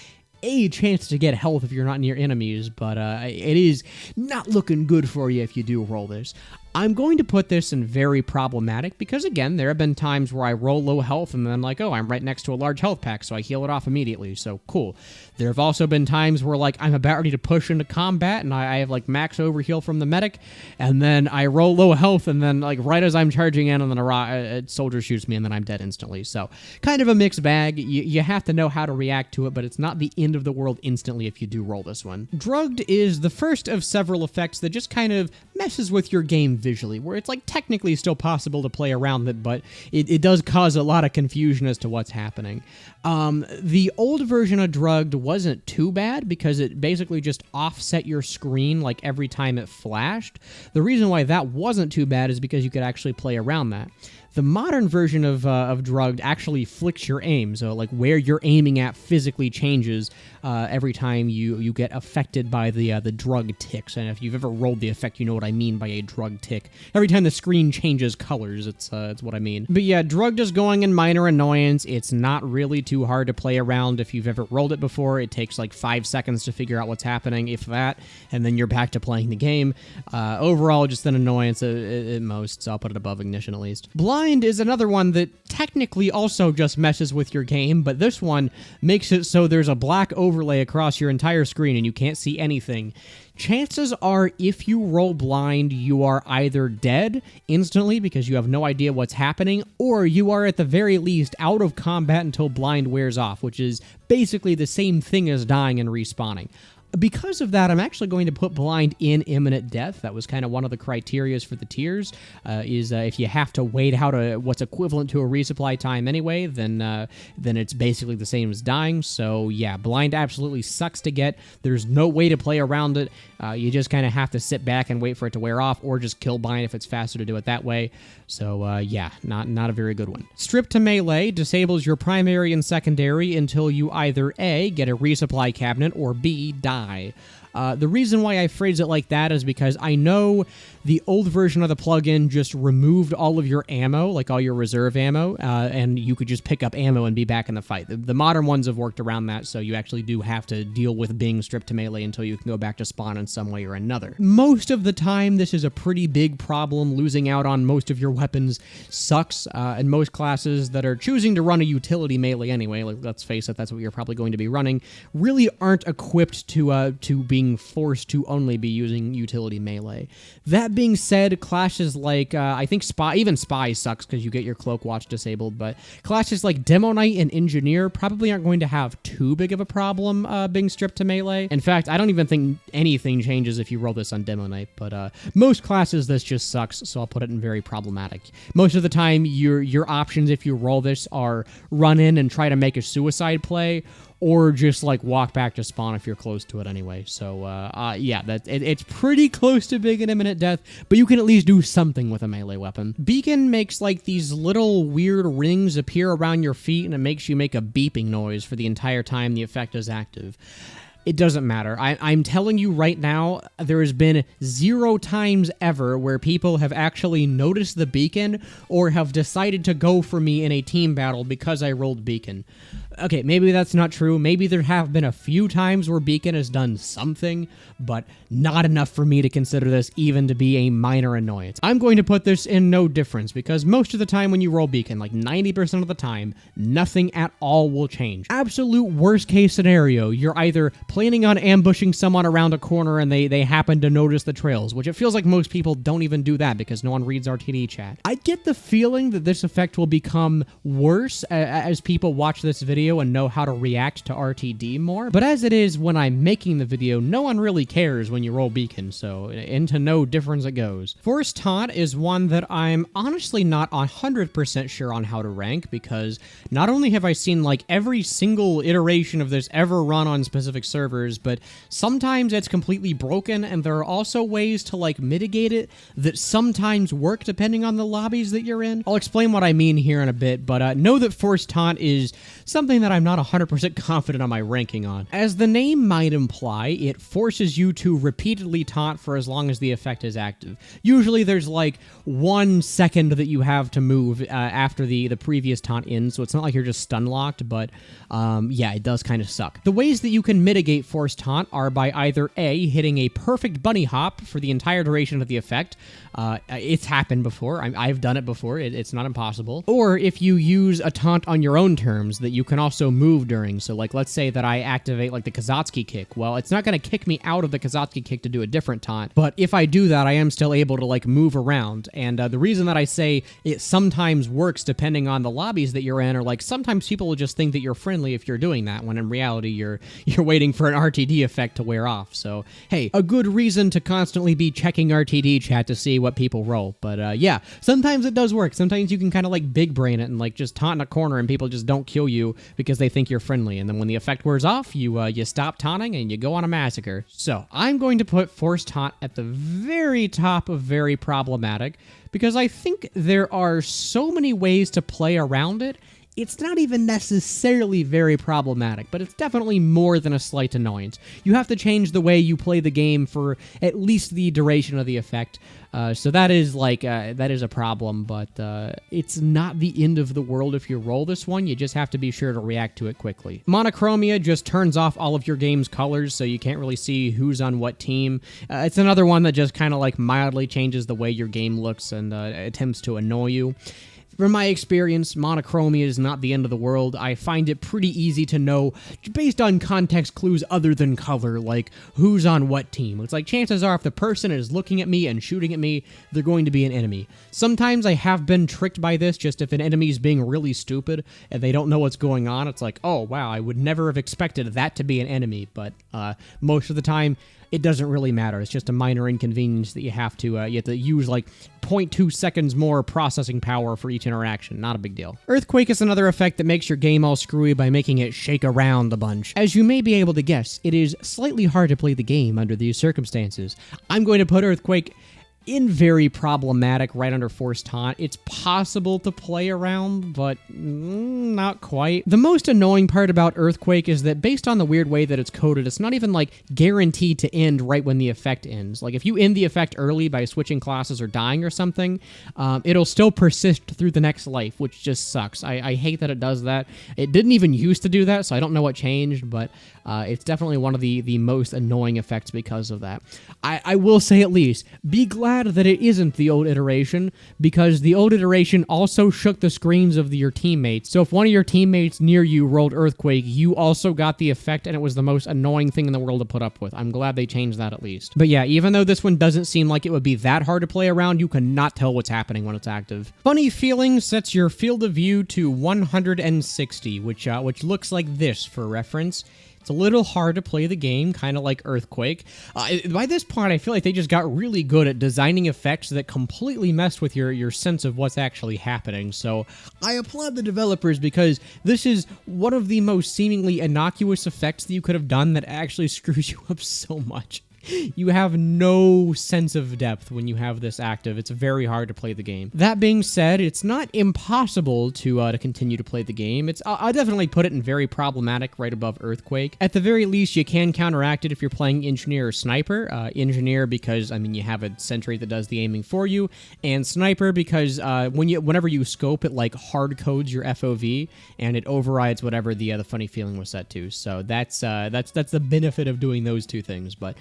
a chance to get health if you're not near enemies, but it is not looking good for you if you do roll this. I'm going to put this in very problematic because, again, there have been times where I roll low health and then like, oh, I'm right next to a large health pack, so I heal it off immediately, so cool. There have also been times where like I'm about ready to push into combat and I have like max overheal from the medic, and then I roll low health and then like right as I'm charging in and then a soldier shoots me and then I'm dead instantly. So kind of a mixed bag. You have to know how to react to it, but it's not the end of the world instantly if you do roll this one. Drugged is the first of several effects that just kind of messes with your game visually, where it's like technically still possible to play around it, but it does cause a lot of confusion as to what's happening. The old version of Drugged wasn't too bad because it basically just offset your screen like every time it flashed. The reason why that wasn't too bad is because you could actually play around that. The modern version of drugged actually flicks your aim, so like where you're aiming at physically changes every time you get affected by the drug ticks. And if you've ever rolled the effect, you know what I mean by a drug tick. Every time the screen changes colors, it's what I mean. But yeah, drugged is going in minor annoyance. It's not really too hard to play around. If you've ever rolled it before, it takes like 5 seconds to figure out what's happening, if that, and then you're back to playing the game. Overall, just an annoyance at most, so I'll put it above Ignition at least. Blind is another one that technically also just messes with your game, but this one makes it so there's a black overlay across your entire screen and you can't see anything. Chances are, if you roll blind, you are either dead instantly because you have no idea what's happening, or you are at the very least out of combat until blind wears off, which is basically the same thing as dying and respawning. Because of that, I'm actually going to put blind in imminent death. That was kind of one of the criterias for the tiers, if you have to wait out what's equivalent to a resupply time anyway, then it's basically the same as dying. So yeah, blind absolutely sucks to get. There's no way to play around it. You just kind of have to sit back and wait for it to wear off, or just kill blind if it's faster to do it that way. So yeah, not a very good one. Strip to melee disables your primary and secondary until you either A, get a resupply cabinet, or B, die. The reason why I phrase it like that is because I know the old version of the plugin just removed all of your ammo, like all your reserve ammo, and you could just pick up ammo and be back in the fight. The modern ones have worked around that, so you actually do have to deal with being stripped to melee until you can go back to spawn in some way or another. Most of the time, this is a pretty big problem. Losing out on most of your weapons sucks, and most classes that are choosing to run a utility melee anyway, like, let's face it, that's what you're probably going to be running, really aren't equipped to being forced to only be using utility melee. That being said, classes like, I think even Spy sucks because you get your Cloak Watch disabled, but classes like Demo Knight and Engineer probably aren't going to have too big of a problem being stripped to melee. In fact, I don't even think anything changes if you roll this on Demo Knight, but most classes this just sucks, so I'll put it in very problematic. Most of the time, your options if you roll this are run in and try to make a suicide play, or just like walk back to spawn if you're close to it anyway. So yeah, it's pretty close to big and imminent death, but you can at least do something with a melee weapon. Beacon makes like these little weird rings appear around your feet, and it makes you make a beeping noise for the entire time the effect is active. It doesn't matter. I'm telling you right now, there has been 0 times ever where people have actually noticed the beacon or have decided to go for me in a team battle because I rolled beacon. Okay, maybe that's not true. Maybe there have been a few times where beacon has done something, but not enough for me to consider this even to be a minor annoyance. I'm going to put this in no difference because most of the time when you roll beacon, like 90% of the time, nothing at all will change. Absolute worst case scenario, you're either planning on ambushing someone around a corner and they happen to notice the trails, which it feels like most people don't even do that because no one reads RTD chat. I get the feeling that this effect will become worse as people watch this video and know how to react to RTD more, but as it is, when I'm making the video, no one really cares when you roll beacon, so into no difference it goes. Force Taunt is one that I'm honestly not 100% sure on how to rank, because not only have I seen like every single iteration of this ever run on specific servers, but sometimes it's completely broken, and there are also ways to like mitigate it that sometimes work depending on the lobbies that you're in. I'll explain what I mean here in a bit, but know that Force Taunt is something that I'm not 100% confident on my ranking on. As the name might imply, it forces you to repeatedly taunt for as long as the effect is active. Usually there's like 1 second that you have to move after the previous taunt ends, so it's not like you're just stun locked, but yeah, it does kind of suck. The ways that you can mitigate Force Taunt are by either A, hitting a perfect bunny hop for the entire duration of the effect. It's happened before. I've done it before. It's not impossible. Or if you use a taunt on your own terms that you can also move during. So like, let's say that I activate like the Kazatsky kick. Well, it's not going to kick me out of the Kazatsky kick to do a different taunt, but if I do that, I am still able to like move around. And the reason that I say it sometimes works depending on the lobbies that you're in, or like sometimes people will just think that you're friendly if you're doing that, when in reality you're waiting for an RTD effect to wear off. So hey, a good reason to constantly be checking RTD chat to see what people roll. But yeah, sometimes it does work. Sometimes you can kind of like big brain it and like just taunt in a corner and people just don't kill you because they think you're friendly. And then when the effect wears off, you stop taunting and you go on a massacre. So I'm going to put Force Taunt at the very top of very problematic, because I think there are so many ways to play around it. It's not even necessarily very problematic, but it's definitely more than a slight annoyance. You have to change the way you play the game for at least the duration of the effect. So that is a problem, but it's not the end of the world if you roll this one. You just have to be sure to react to it quickly. Monochromia just turns off all of your game's colors, so you can't really see who's on what team. It's another one that just kind of like mildly changes the way your game looks and attempts to annoy you. From my experience, monochromia is not the end of the world. I find it pretty easy to know, based on context clues other than color, like who's on what team. It's like chances are if the person is looking at me and shooting at me, they're going to be an enemy. Sometimes I have been tricked by this, just if an enemy is being really stupid and they don't know what's going on, it's like, oh wow, I would never have expected that to be an enemy, but most of the time, it doesn't really matter. It's just a minor inconvenience that you have to use like 0.2 seconds more processing power for each interaction. Not a big deal. Earthquake is another effect that makes your game all screwy by making it shake around a bunch. As you may be able to guess, it is slightly hard to play the game under these circumstances. I'm going to put Earthquake in very problematic, right under Force Taunt. It's possible to play around, but not quite. The most annoying part about Earthquake is that based on the weird way that it's coded, it's not even like guaranteed to end right when the effect ends. Like if you end the effect early by switching classes or dying or something, it'll still persist through the next life, which just sucks. I hate that it does that. It didn't even used to do that, so I don't know what changed, but it's definitely one of the most annoying effects because of that. I will say at least, be glad that it isn't the old iteration, because the old iteration also shook the screens of your teammates. So if one of your teammates near you rolled Earthquake, you also got the effect, and it was the most annoying thing in the world to put up with. I'm glad they changed that at least. But yeah, even though this one doesn't seem like it would be that hard to play around, you cannot tell what's happening when it's active. Funny Feeling sets your field of view to 160, which looks like this for reference. It's a little hard to play the game, kind of like Earthquake. By this point, I feel like they just got really good at designing effects that completely messed with your sense of what's actually happening. So I applaud the developers, because this is one of the most seemingly innocuous effects that you could have done that actually screws you up so much. You have no sense of depth when you have this active. It's very hard to play the game. That being said, it's not impossible to continue to play the game. I'll definitely put it in very problematic, right above Earthquake. At the very least, you can counteract it if you're playing Engineer or Sniper. Engineer because, you have a sentry that does the aiming for you, and Sniper because whenever you scope, it like hard codes your FOV, and it overrides whatever the Funny Feeling was set to. So that's the benefit of doing those two things, but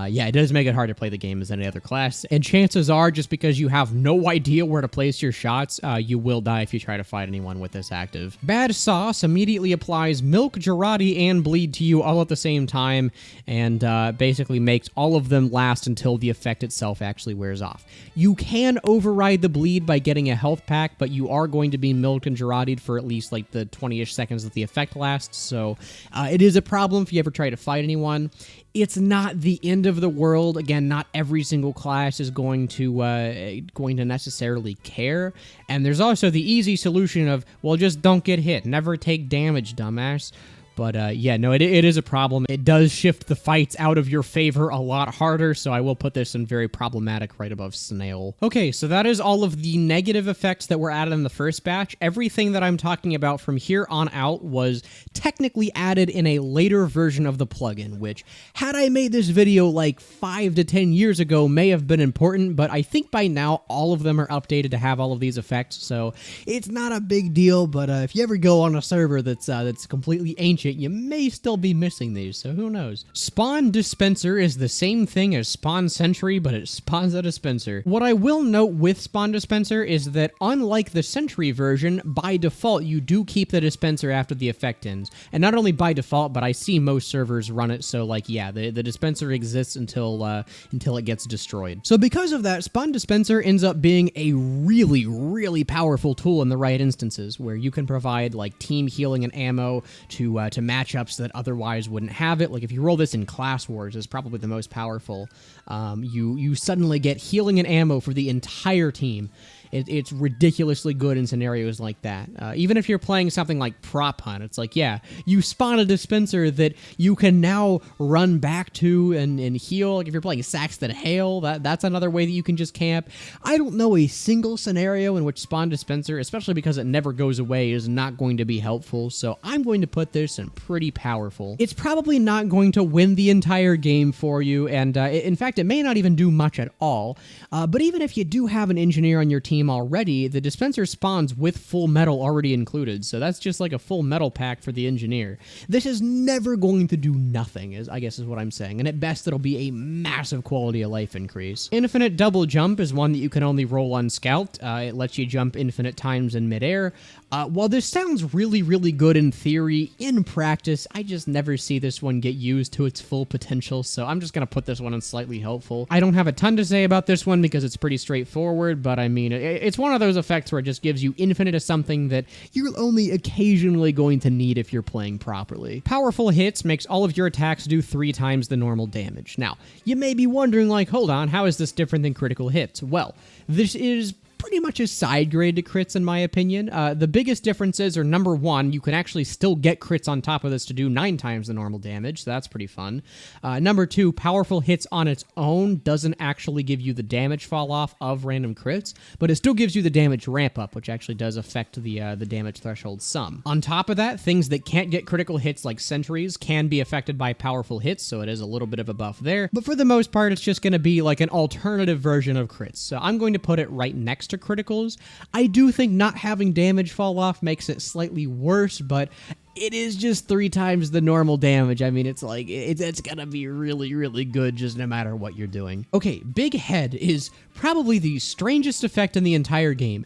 yeah, it does make it hard to play the game as any other class, and chances are, just because you have no idea where to place your shots, you will die if you try to fight anyone with this active. Bad Sauce immediately applies Milk, Girardi, and Bleed to you all at the same time, and basically makes all of them last until the effect itself actually wears off. You can override the Bleed by getting a health pack, but you are going to be Milked and Girardi'd for at least like the 20-ish seconds that the effect lasts, so it is a problem if you ever try to fight anyone. It's not the end of the world. Again, not every single class is going to necessarily care. And there's also the easy solution of, well, just don't get hit. Never take damage, dumbass. But yeah, no, it is a problem. It does shift the fights out of your favor a lot harder, so I will put this in very problematic right above Snail. Okay, so that is all of the negative effects that were added in the first batch. Everything that I'm talking about from here on out was technically added in a later version of the plugin, which, had I made this video like 5 to 10 years ago, may have been important, but I think by now all of them are updated to have all of these effects, so it's not a big deal, but if you ever go on a server that's completely ancient, you may still be missing these, so who knows. Spawn Dispenser is the same thing as Spawn Sentry, but it spawns a dispenser. What I will note with Spawn Dispenser is that unlike the Sentry version, by default you do keep the dispenser after the effect ends. And not only by default, but I see most servers run it, so like yeah, the dispenser exists until it gets destroyed. So because of that, Spawn Dispenser ends up being a really, really powerful tool in the right instances, where you can provide like team healing and ammo to matchups that otherwise wouldn't have it. Like if you roll this in Class Wars, it's probably the most powerful. You suddenly get healing and ammo for the entire team. It's ridiculously good in scenarios like that. Even if you're playing something like Prop Hunt, it's like, yeah, you spawn a dispenser that you can now run back to and heal. Like if you're playing Saxton Hale, that's another way that you can just camp. I don't know a single scenario in which spawn dispenser, especially because it never goes away, is not going to be helpful, so I'm going to put this in pretty powerful. It's probably not going to win the entire game for you, and in fact, it may not even do much at all, but even if you do have an engineer on your team already, the dispenser spawns with full metal already included, so that's just like a full metal pack for the engineer. This is never going to do nothing, I guess is what I'm saying, and at best it'll be a massive quality of life increase. Infinite double jump is one that you can only roll on Scout. It lets you jump infinite times in midair. While this sounds really, really good in theory, in practice, I just never see this one get used to its full potential, so I'm just going to put this one in slightly helpful. I don't have a ton to say about this one because it's pretty straightforward, but I mean, it's one of those effects where it just gives you infinite of something that you're only occasionally going to need if you're playing properly. Powerful hits makes all of your attacks do 3 times the normal damage. Now, you may be wondering, like, hold on, how is this different than critical hits? Well, this is pretty much a side grade to crits in my opinion. The biggest differences are, number one, you can actually still get crits on top of this to do 9 times the normal damage, so that's pretty fun. Number two, powerful hits on its own doesn't actually give you the damage fall off of random crits, but it still gives you the damage ramp up, which actually does affect the damage threshold some. On top of that, things that can't get critical hits like sentries can be affected by powerful hits, so it is a little bit of a buff there, but for the most part, it's just going to be like an alternative version of crits, so I'm going to put it right next to criticals. I do think not having damage fall off makes it slightly worse, but it is just 3 times the normal damage. I mean, it's like, it's gonna be really, really good just no matter what you're doing. Okay, Big Head is probably the strangest effect in the entire game.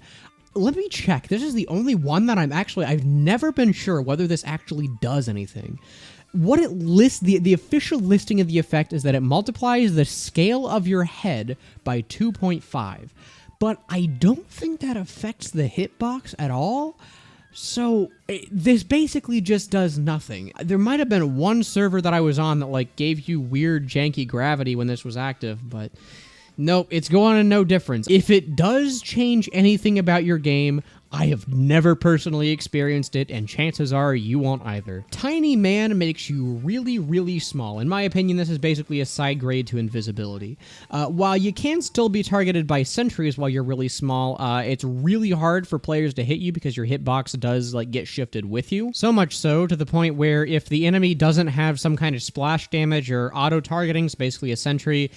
Let me check. This is the only one that I've never been sure whether this actually does anything. What it lists, the official listing of the effect is that it multiplies the scale of your head by 2.5. But I don't think that affects the hitbox at all. So this basically just does nothing. There might have been one server that I was on that like gave you weird janky gravity when this was active, but nope, it's going to no difference. If it does change anything about your game, I have never personally experienced it, and chances are you won't either. Tiny Man makes you really, really small. In my opinion, this is basically a side grade to invisibility. While you can still be targeted by sentries while you're really small, it's really hard for players to hit you because your hitbox does like get shifted with you. So much so to the point where if the enemy doesn't have some kind of splash damage or auto-targeting, so basically a sentry,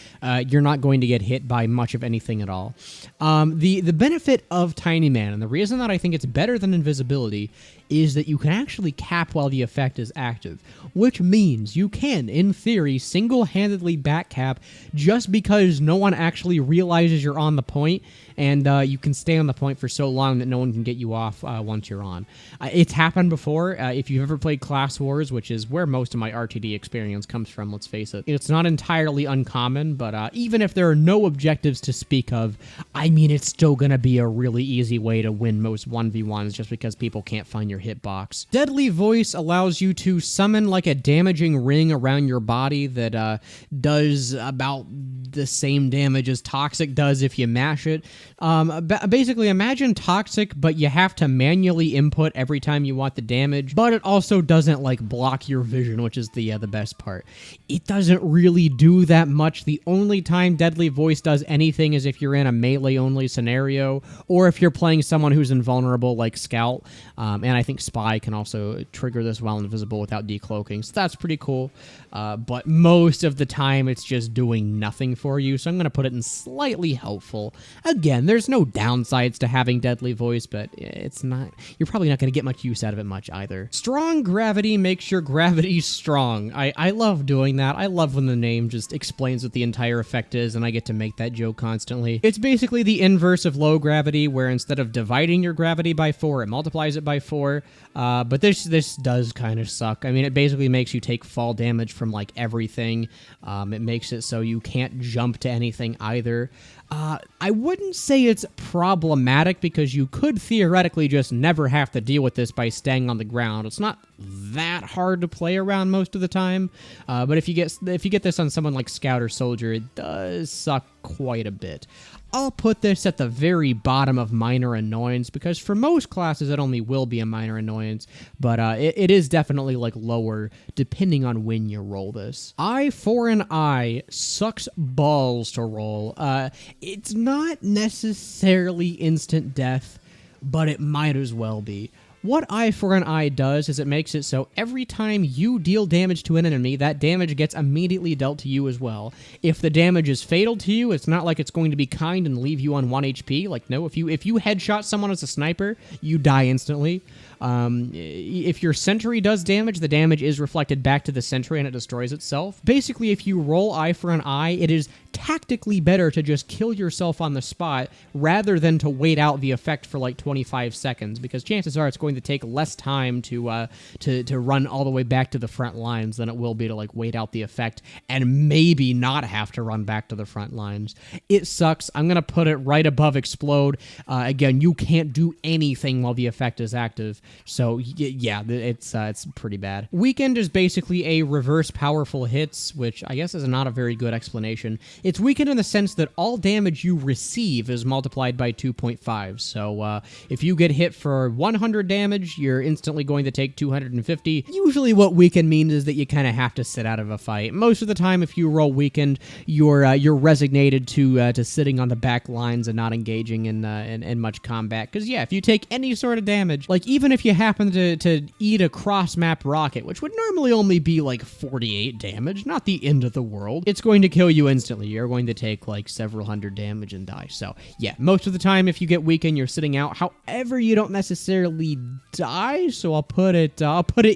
you're not going to get hit by much of anything at all. The benefit of Tiny Man, and the reason that I think it's better than invisibility, is that you can actually cap while the effect is active, which means you can, in theory, single-handedly back cap just because no one actually realizes you're on the point, and you can stay on the point for so long that no one can get you off once you're on. It's happened before. If you've ever played Class Wars, which is where most of my RTD experience comes from, let's face it, it's not entirely uncommon, but even if there are no objectives to speak of, I mean, it's still going to be a really easy way to win most 1v1s just because people can't find your hitbox. Deadly Voice allows you to summon like a damaging ring around your body that does about the same damage as Toxic does if you mash it. Basically, imagine Toxic, but you have to manually input every time you want the damage, but it also doesn't like block your vision, which is the best part. It doesn't really do that much. The only time Deadly Voice does anything is if you're in a melee-only scenario, or if you're playing someone who's invulnerable like Scout, and I think Spy can also trigger this while invisible without decloaking, so that's pretty cool. But most of the time, it's just doing nothing for you, so I'm going to put it in slightly helpful. Again, there's no downsides to having Deadly Voice, but it's not, you're probably not going to get much use out of it much either. Strong Gravity makes your gravity strong. I love doing that. I love when the name just explains what the entire effect is, and I get to make that joke constantly. It's basically the inverse of low gravity, where instead of dividing your gravity by 4, it multiplies it by 4, but this does kind of suck. I mean, it basically makes you take fall damage from like everything. It makes it so you can't jump to anything either. I wouldn't say it's problematic because you could theoretically just never have to deal with this by staying on the ground. It's not that hard to play around most of the time. But if you get this on someone like Scout or Soldier, it does suck quite a bit. I'll put this at the very bottom of minor annoyance, because for most classes it only will be a minor annoyance, but it is definitely like lower depending on when you roll this. Eye for an eye sucks balls to roll. It's not necessarily instant death, but it might as well be. What Eye for an Eye does is it makes it so every time you deal damage to an enemy, that damage gets immediately dealt to you as well. If the damage is fatal to you, it's not like it's going to be kind and leave you on 1 HP. Like, no, if you headshot someone as a sniper, you die instantly. If your sentry does damage, the damage is reflected back to the sentry and it destroys itself. Basically, if you roll Eye for an Eye, it is tactically better to just kill yourself on the spot rather than to wait out the effect for like 25 seconds, because chances are it's going to take less time to run all the way back to the front lines than it will be to like wait out the effect and maybe not have to run back to the front lines. It sucks. I'm gonna put it right above Explode. Again, you can't do anything while the effect is active, so yeah, it's pretty bad. Weakened is basically a reverse powerful hits, which I guess is not a very good explanation. It's weakened in the sense that all damage you receive is multiplied by 2.5. So if you get hit for 100 damage, you're instantly going to take 250. Usually what weakened means is that you kind of have to sit out of a fight. Most of the time, if you roll weakened, you're resignated to sitting on the back lines and not engaging in much combat. Because yeah, if you take any sort of damage, like even if you happen to eat a cross-map rocket, which would normally only be like 48 damage, not the end of the world, it's going to kill you instantly. You're going to take like several hundred damage and die. So yeah, most of the time if you get weakened, you're sitting out. However, you don't necessarily die, so I'll put it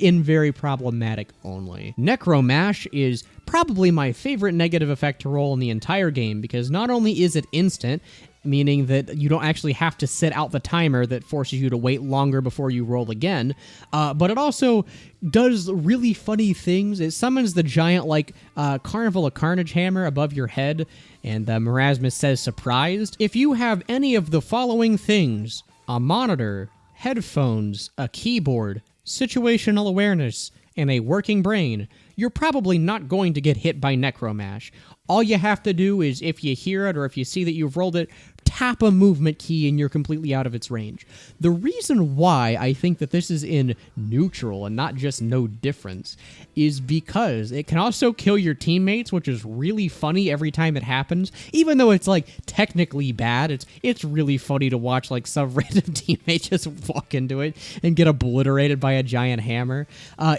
in very problematic only. Necromash is probably my favorite negative effect to roll in the entire game, because not only is it instant, meaning that you don't actually have to sit out the timer that forces you to wait longer before you roll again, but it also does really funny things. It summons the giant, like, Carnival of Carnage hammer above your head, and Marasmus says, surprised. If you have any of the following things: a monitor, headphones, a keyboard, situational awareness, and a working brain, you're probably not going to get hit by Necromash. All you have to do is, if you hear it or if you see that you've rolled it, tap a movement key and you're completely out of its range. The reason why I think that this is in neutral and not just no difference is because it can also kill your teammates, which is really funny every time it happens. Even though it's like technically bad, it's really funny to watch like some random teammate just walk into it and get obliterated by a giant hammer.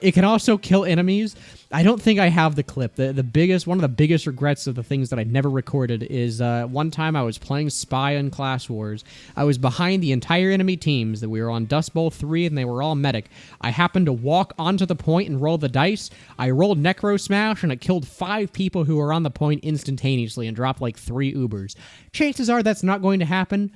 It can also kill enemies. I don't think I have the clip. One of the biggest regrets of the things that I never recorded is one time I was playing Spy in Class Wars. I was behind the entire enemy teams. That we were on Dust Bowl 3 and they were all medic. I happened to walk onto the point and roll the dice. I rolled Necro Smash and it killed 5 people who were on the point instantaneously and dropped like 3 Ubers. Chances are that's not going to happen,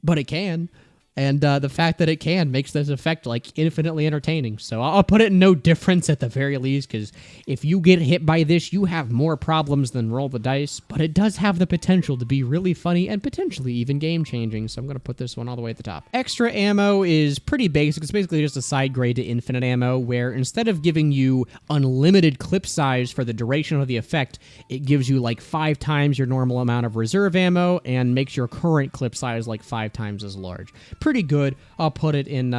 but it can. And the fact that it can makes this effect, like, infinitely entertaining. So I'll put it in no difference at the very least, because if you get hit by this, you have more problems than roll the dice. But it does have the potential to be really funny and potentially even game-changing, so I'm going to put this one all the way at the top. Extra ammo is pretty basic. It's basically just a side grade to infinite ammo, where instead of giving you unlimited clip size for the duration of the effect, it gives you, like, 5 times your normal amount of reserve ammo and makes your current clip size, like, 5 times as large. Pretty good. I'll put it in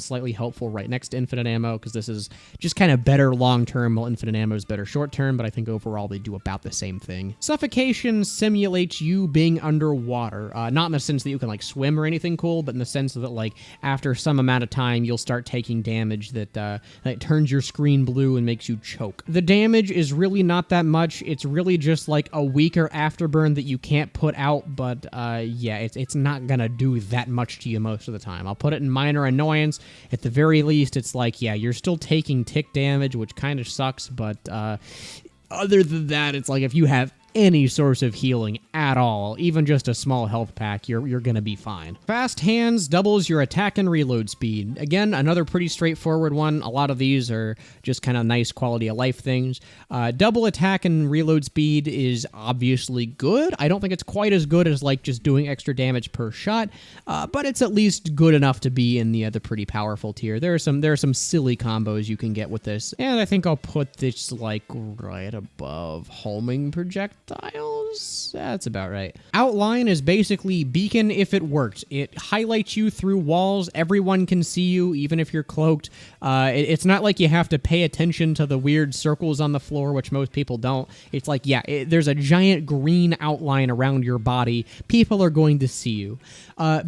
slightly helpful right next to infinite ammo, because this is just kind of better long term, while infinite ammo is better short term, but I think overall they do about the same thing. Suffocation simulates you being underwater, not in the sense that you can like swim or anything cool, but in the sense that like after some amount of time you'll start taking damage that turns your screen blue and makes you choke. The damage is really not that much. It's really just like a weaker afterburn that you can't put out, but yeah, it's not gonna do that much to you most of the time. I'll put it in minor annoyance. At the very least, it's like, yeah, you're still taking tick damage, which kind of sucks, but other than that, it's like if you have any source of healing at all, even just a small health pack, you're gonna be fine. Fast Hands doubles your attack and reload speed. Again, another pretty straightforward one. A lot of these are just kind of nice quality of life things. Double attack and reload speed is obviously good. I don't think it's quite as good as like just doing extra damage per shot, but it's at least good enough to be in the pretty powerful tier. There are some silly combos you can get with this, and I think I'll put this like right above homing projectiles. That's about right. Outline is basically Beacon if it worked. It highlights you through walls. Everyone can see you, even if you're cloaked. It's not like you have to pay attention to the weird circles on the floor, which most people don't. It's like, yeah, there's a giant green outline around your body. People are going to see you.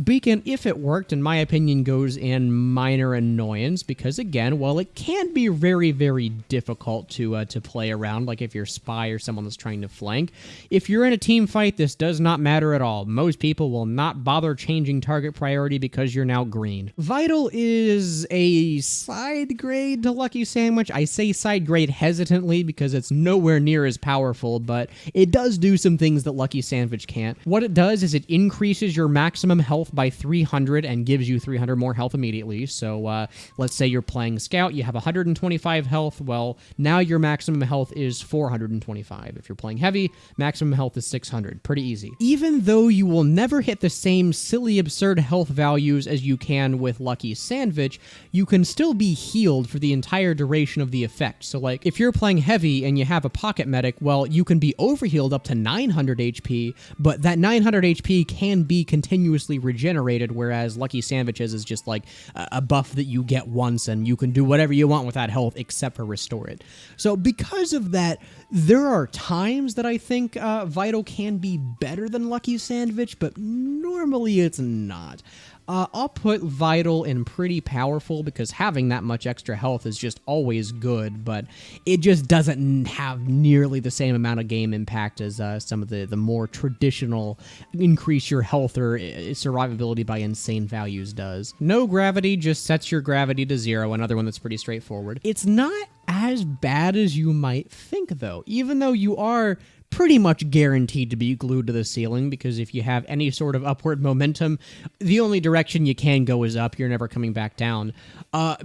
Beacon, if it worked, in my opinion, goes in minor annoyance because, again, while it can be very, very difficult to play around, like if you're spy or someone that's trying to flank, if you're in a team fight, this does not matter at all. Most people will not bother changing target priority because you're now green. Vital is a side grade to Lucky Sandwich. I say side grade hesitantly because it's nowhere near as powerful, but it does do some things that Lucky Sandwich can't. What it does is it increases your maximum health by 300 and gives you 300 more health immediately. So let's say you're playing Scout, you have 125 health. Well, now your maximum health is 425. If you're playing Heavy, maximum health is 600. Pretty easy. Even though you will never hit the same silly, absurd health values as you can with Lucky Sandwich, you can still be healed for the entire duration of the effect. So like, if you're playing Heavy and you have a pocket medic, well, you can be overhealed up to 900 HP, but that 900 HP can be continuously regenerated, whereas Lucky Sandwiches is just like a buff that you get once and you can do whatever you want with that health except for restore it. So because of that, there are times that I think Vital can be better than Lucky Sandwich, but normally it's not. I'll put Vital in pretty powerful because having that much extra health is just always good, but it just doesn't have nearly the same amount of game impact as some of the more traditional increase your health or survivability by insane values does. No Gravity just sets your gravity to 0, another one that's pretty straightforward. It's not as bad as you might think, though, even though you are pretty much guaranteed to be glued to the ceiling, because if you have any sort of upward momentum, the only direction you can go is up. You're never coming back down.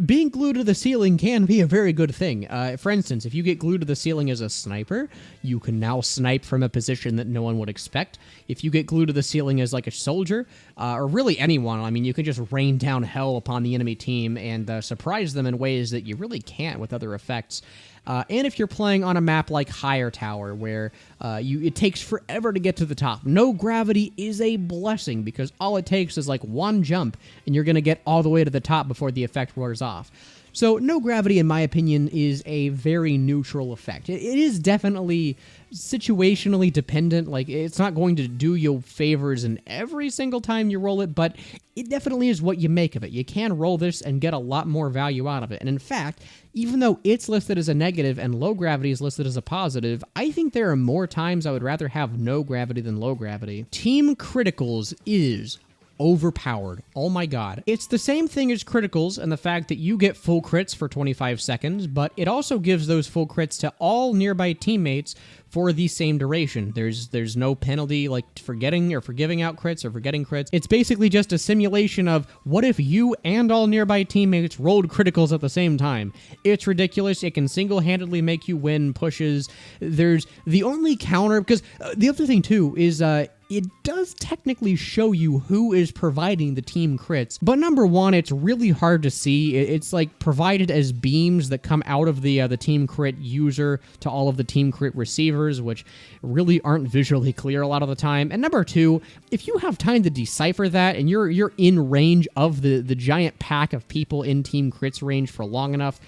Being glued to the ceiling can be a very good thing. For instance, if you get glued to the ceiling as a sniper, you can now snipe from a position that no one would expect. If you get glued to the ceiling as like a soldier, or really anyone, I mean, you can just rain down hell upon the enemy team and surprise them in ways that you really can't with other effects. And if you're playing on a map like Hightower, where it takes forever to get to the top, no gravity is a blessing because all it takes is like one jump and you're going to get all the way to the top before the effect wears off. So no gravity, in my opinion, is a very neutral effect. It is definitely situationally dependent. Like, it's not going to do you favors in every single time you roll it, but it definitely is what you make of it. You can roll this and get a lot more value out of it. And in fact, even though it's listed as a negative and low gravity is listed as a positive, I think there are more times I would rather have no gravity than low gravity. Team Criticals is overpowered. Oh my god. It's the same thing as criticals and the fact that you get full crits for 25 seconds, but it also gives those full crits to all nearby teammates for the same duration. There's no penalty like for getting or for giving out crits or for getting crits. It's basically just a simulation of what if you and all nearby teammates rolled criticals at the same time. It's ridiculous. It can single-handedly make you win pushes. There's the only counter, because the other thing too is it does technically show you who is providing the team crits, but number one, it's really hard to see. It's like provided as beams that come out of the team crit user to all of the team crit receivers, which really aren't visually clear a lot of the time. And number two, if you have time to decipher that and you're in range of the giant pack of people in team crits range for long enough,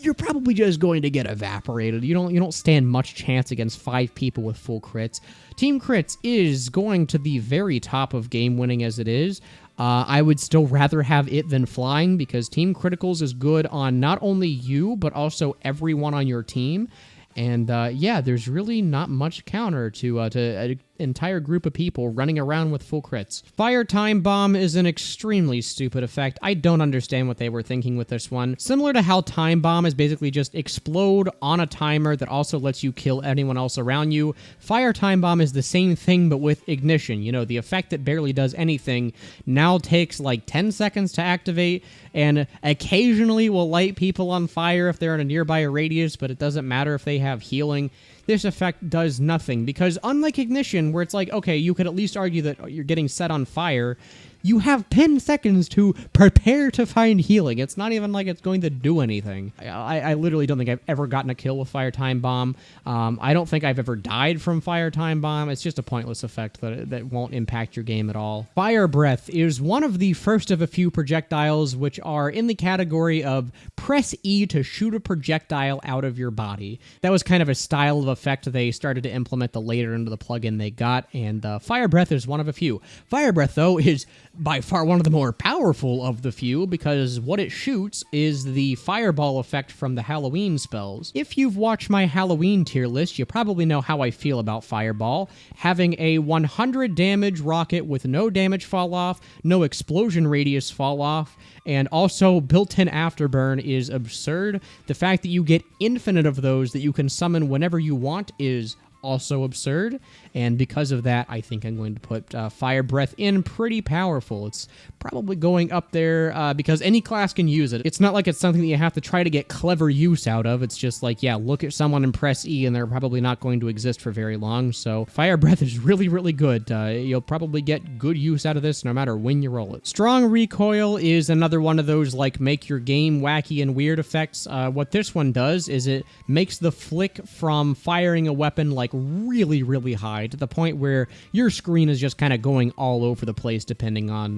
you're probably just going to get evaporated. You don't stand much chance against 5 people with full crits. Team crits is going to the very top of game winning as it is. I would still rather have it than flying because team criticals is good on not only you, but also everyone on your team. And yeah, there's really not much counter to entire group of people running around with full crits. Fire Time Bomb is an extremely stupid effect. I don't understand what they were thinking with this one. Similar to how Time Bomb is basically just explode on a timer that also lets you kill anyone else around you, Fire Time Bomb is the same thing but with ignition. You know, the effect that barely does anything now takes like 10 seconds to activate and occasionally will light people on fire if they're in a nearby radius, but it doesn't matter if they have healing. This effect does nothing, because unlike Ignition, where it's like, okay, you could at least argue that you're getting set on fire, you have 10 seconds to prepare to find healing. It's not even like it's going to do anything. I literally don't think I've ever gotten a kill with Fire Time Bomb. I don't think I've ever died from Fire Time Bomb. It's just a pointless effect that won't impact your game at all. Fire Breath is one of the first of a few projectiles which are in the category of press E to shoot a projectile out of your body. That was kind of a style of effect they started to implement the later into the plugin they got, and Fire Breath is one of a few. Fire Breath, though, is by far one of the more powerful of the few, because what it shoots is the fireball effect from the Halloween spells. If you've watched my Halloween tier list, you probably know how I feel about Fireball. Having a 100 damage rocket with no damage fall off, no explosion radius fall off, and also built-in afterburn is absurd. The fact that you get infinite of those that you can summon whenever you want is also absurd, and because of that, I think I'm going to put Fire Breath in pretty powerful. It's probably going up there because any class can use it. It's not like it's something that you have to try to get clever use out of. It's just like, yeah, look at someone and press E, and they're probably not going to exist for very long, so Fire Breath is really, really good. You'll probably get good use out of this no matter when you roll it. Strong Recoil is another one of those, like, make your game wacky and weird effects. What this one does is it makes the flick from firing a weapon, like, really, really high, to the point where your screen is just kind of going all over the place depending on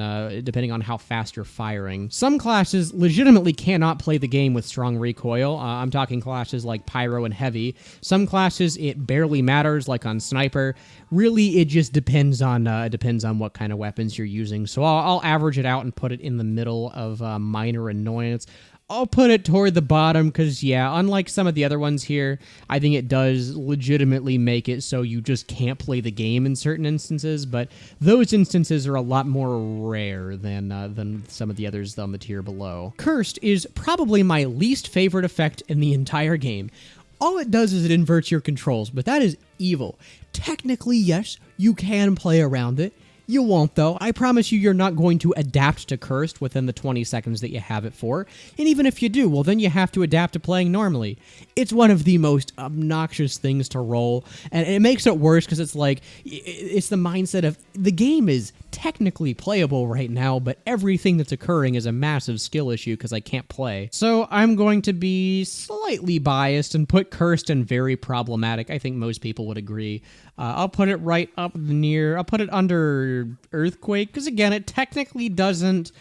how fast you're firing. Some classes legitimately cannot play the game with Strong Recoil. I'm talking classes like Pyro and Heavy. Some classes it barely matters, like on Sniper. Really, it just depends on what kind of weapons you're using. So I'll average it out and put it in the middle of minor annoyance. I'll put it toward the bottom because, yeah, unlike some of the other ones here, I think it does legitimately make it so you just can't play the game in certain instances, but those instances are a lot more rare than some of the others on the tier below. Cursed is probably my least favorite effect in the entire game. All it does is it inverts your controls, but that is evil. Technically, yes, you can play around it. You won't, though. I promise you're not going to adapt to Cursed within the 20 seconds that you have it for. And even if you do, well, then you have to adapt to playing normally. It's one of the most obnoxious things to roll, and it makes it worse because it's like, it's the mindset of, the game is technically playable right now, but everything that's occurring is a massive skill issue because I can't play. So I'm going to be slightly biased and put Cursed in very problematic. I think most people would agree. I'll put it right up near, I'll put it under Earthquake, because again, it technically doesn't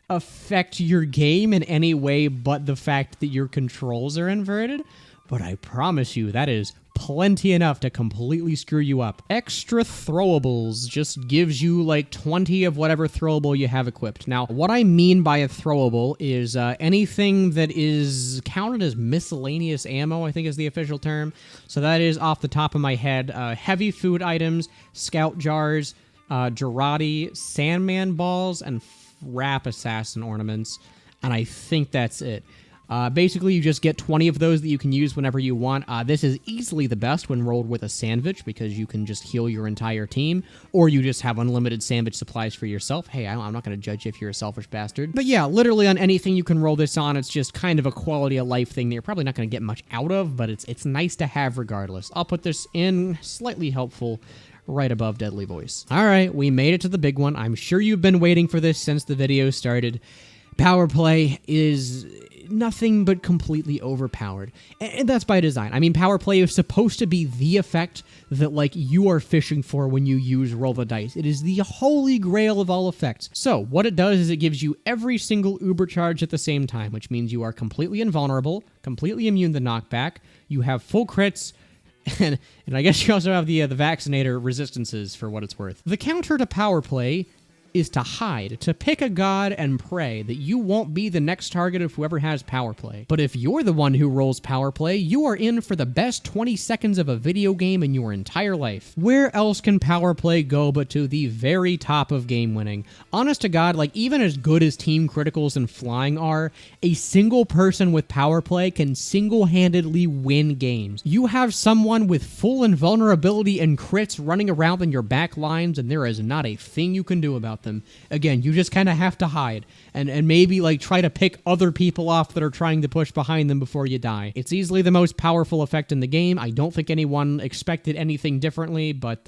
affect your game in any way but the fact that your controls are inverted, but I promise you that is plenty enough to completely screw you up. Extra throwables just gives you like 20 of whatever throwable you have equipped. Now, what I mean by a throwable is anything that is counted as miscellaneous ammo, I think is the official term. So that is, off the top of my head, heavy food items, scout jars, Gerati, Sandman balls, and Wrap Assassin ornaments. And I think that's it. Basically, you just get 20 of those that you can use whenever you want. This is easily the best when rolled with a sandwich, because you can just heal your entire team, or you just have unlimited sandwich supplies for yourself. Hey, I'm not going to judge you if you're a selfish bastard. But yeah, literally on anything you can roll this on, it's just kind of a quality of life thing that you're probably not going to get much out of, but it's nice to have regardless. I'll put this in slightly helpful, right above Deadly Voice. All right, we made it to the big one. I'm sure you've been waiting for this since the video started. Power play is nothing but completely overpowered, and that's by design. I mean, power play is supposed to be the effect that, like, you are fishing for when you use Roll the Dice. It is the holy grail of all effects. So what it does is it gives you every single uber charge at the same time, which means you are completely invulnerable, completely immune to knockback, you have full crits, and I guess you also have the vaccinator resistances for what it's worth. The counter to power play is to hide, to pick a god and pray that you won't be the next target of whoever has power play. But if you're the one who rolls power play, you are in for the best 20 seconds of a video game in your entire life. Where else can power play go but to the very top of game winning? Honest to God, like even as good as team criticals and flying are, a single person with power play can single-handedly win games. You have someone with full invulnerability and crits running around in your back lines, and there is not a thing you can do about them. Again, you just kind of have to hide and maybe like try to pick other people off that are trying to push behind them before you die. It's easily the most powerful effect in the game. I don't think anyone expected anything differently, but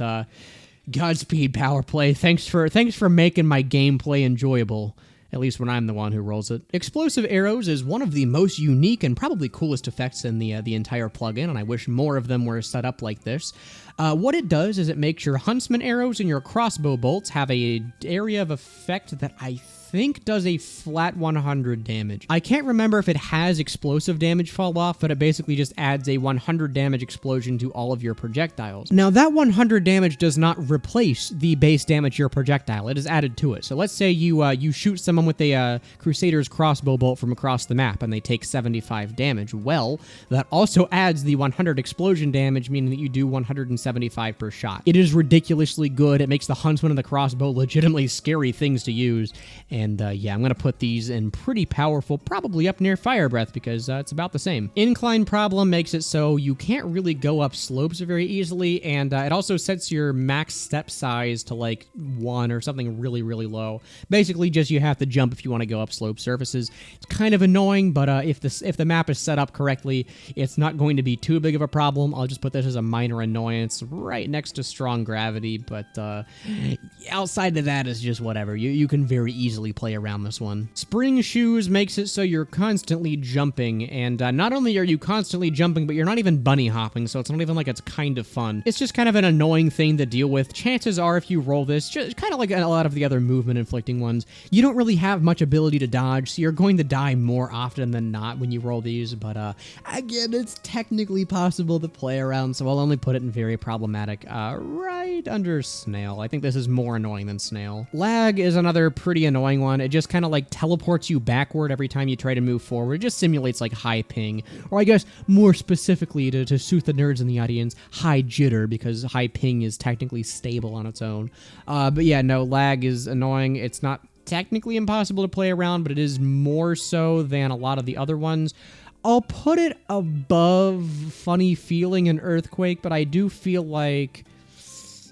Godspeed power play. Thanks for making my gameplay enjoyable. At least when I'm the one who rolls it. Explosive arrows is one of the most unique and probably coolest effects in the entire plugin, and I wish more of them were set up like this. What it does is it makes your huntsman arrows and your crossbow bolts have a area of effect that I think does a flat 100 damage. I can't remember if it has explosive damage fall off, but it basically just adds a 100 damage explosion to all of your projectiles. Now that 100 damage does not replace the base damage of your projectile, it is added to it. So let's say you shoot someone with a Crusader's crossbow bolt from across the map and they take 75 damage. Well, that also adds the 100 explosion damage, meaning that you do 175 per shot. It is ridiculously good. It makes the huntsman and the crossbow legitimately scary things to use. And yeah, I'm going to put these in pretty powerful, probably up near fire breath because it's about the same. Incline problem makes it so you can't really go up slopes very easily, and it also sets your max step size to like 1 or something really, really low. Basically, just you have to jump if you want to go up slope surfaces. It's kind of annoying, but if the map is set up correctly, it's not going to be too big of a problem. I'll just put this as a minor annoyance right next to strong gravity, but outside of that is just whatever. You can very easily play around this one. Spring shoes makes it so you're constantly jumping, and not only are you constantly jumping, but you're not even bunny hopping, so it's not even like it's kind of fun. It's just kind of an annoying thing to deal with. Chances are if you roll this, just kind of like a lot of the other movement inflicting ones, you don't really have much ability to dodge, so you're going to die more often than not when you roll these, but again, it's technically possible to play around, so I'll only put it in very problematic, right under snail. I think this is more annoying than snail. Lag is another pretty annoying one. It just kind of like teleports you backward every time you try to move forward. It just simulates like high ping, or I guess more specifically to suit the nerds in the audience, high jitter, because high ping is technically stable on its own. But yeah, no, lag is annoying. It's not technically impossible to play around, but it is more so than a lot of the other ones. I'll put it above funny feeling and earthquake, but I do feel like...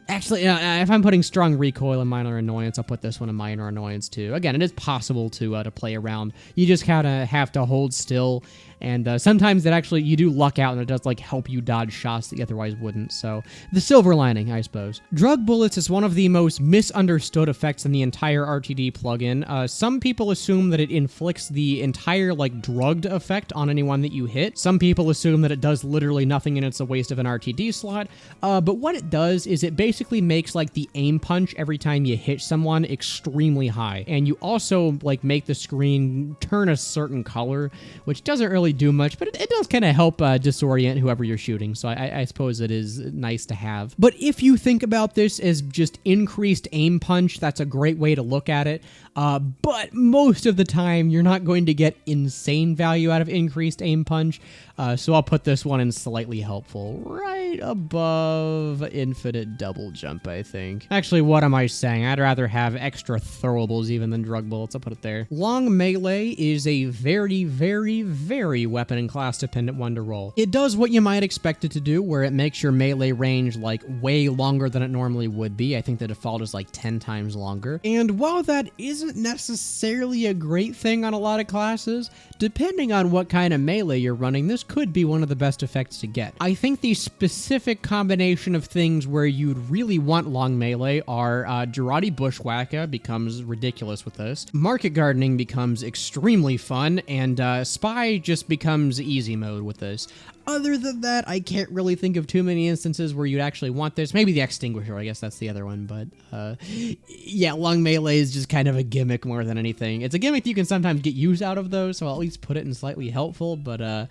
Actually, if I'm putting strong recoil and minor annoyance, I'll put this one in minor annoyance too. Again, it is possible to play around. You just kind of have to hold still, and sometimes that actually you do luck out, and it does like help you dodge shots that you otherwise wouldn't. So the silver lining, I suppose. Drug bullets is one of the most misunderstood effects in the entire RTD plugin. Some people assume that it inflicts the entire like drugged effect on anyone that you hit. Some people assume that it does literally nothing and it's a waste of an RTD slot. But what it does is it basically makes like the aim punch every time you hit someone extremely high, and you also like make the screen turn a certain color, which doesn't really do much, but it does kind of help disorient whoever you're shooting, so I suppose it is nice to have. But if you think about this as just increased aim punch, that's a great way to look at it, but most of the time you're not going to get insane value out of increased aim punch, so I'll put this one in slightly helpful, right above infinite double jump, I think. Actually, what am I saying? I'd rather have extra throwables even than drug bullets. I'll put it there. Long melee is a very, very, very weapon and class dependent one to roll. It does what you might expect it to do, where it makes your melee range like way longer than it normally would be. I think the default is like 10 times longer. And while that isn't necessarily a great thing on a lot of classes, depending on what kind of melee you're running, this could be one of the best effects to get. I think the specific combination of things where you'd really want long melee are Girardi Bushwhacker becomes ridiculous with this, Market Gardening becomes extremely fun, and Spy just becomes easy mode with this. Other than that, I can't really think of too many instances where you'd actually want this. Maybe the Extinguisher, I guess that's the other one, but yeah, long melee is just kind of a gimmick more than anything. It's a gimmick that you can sometimes get use out of though, so I'll at least put it in slightly helpful, but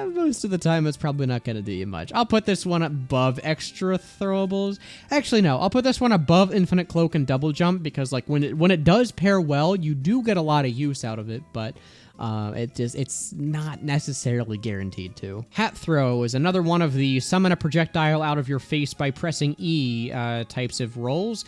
most of the time it's probably not going to do you much. I'll put this one above extra throwables. Actually, no, I'll put this one above Infinite Cloak and Double Jump because like when it does pair well, you do get a lot of use out of it, but it's not necessarily guaranteed to. Hat Throw is another one of the summon a projectile out of your face by pressing E types of rolls.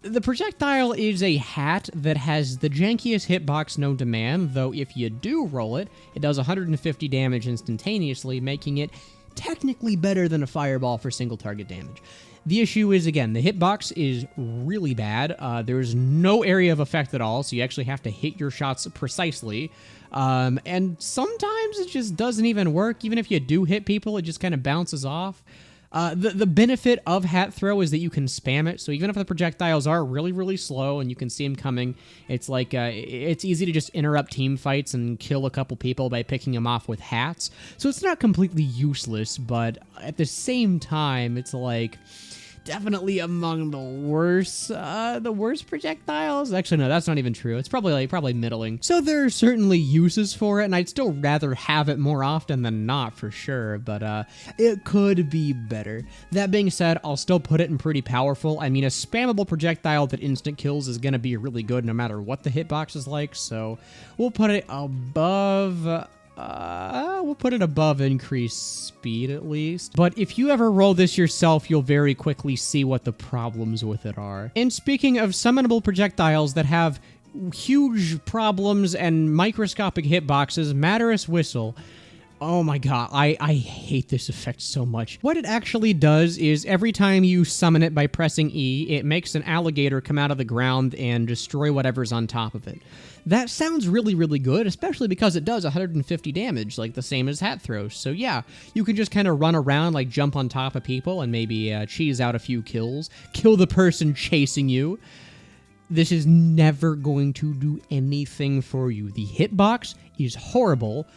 The projectile is a hat that has the jankiest hitbox known to man, though if you do roll it, it does 150 damage instantaneously, making it technically better than a fireball for single target damage. The issue is, again, the hitbox is really bad. There's no area of effect at all, so you actually have to hit your shots precisely. And sometimes it just doesn't even work. Even if you do hit people, it just kind of bounces off. The benefit of Hat Throw is that you can spam it, so even if the projectiles are really, really slow and you can see them coming, it's like, it's easy to just interrupt team fights and kill a couple people by picking them off with hats. So it's not completely useless, but at the same time, it's like definitely among the worst projectiles. Actually, no, that's not even true. It's probably middling. So there are certainly uses for it, and I'd still rather have it more often than not, for sure, but it could be better. That being said, I'll still put it in pretty powerful. I mean, a spammable projectile that instant kills is gonna be really good no matter what the hitbox is like, so we'll put it above increased speed at least. But if you ever roll this yourself, you'll very quickly see what the problems with it are. And speaking of summonable projectiles that have huge problems and microscopic hitboxes, Matterous Whistle. Oh my god, I hate this effect so much. What it actually does is every time you summon it by pressing E, it makes an alligator come out of the ground and destroy whatever's on top of it. That sounds really, really good, especially because it does 150 damage, like the same as Hat Throw. So yeah, you can just kind of run around, like jump on top of people and maybe cheese out a few kills, kill the person chasing you. This is never going to do anything for you. The hitbox is horrible.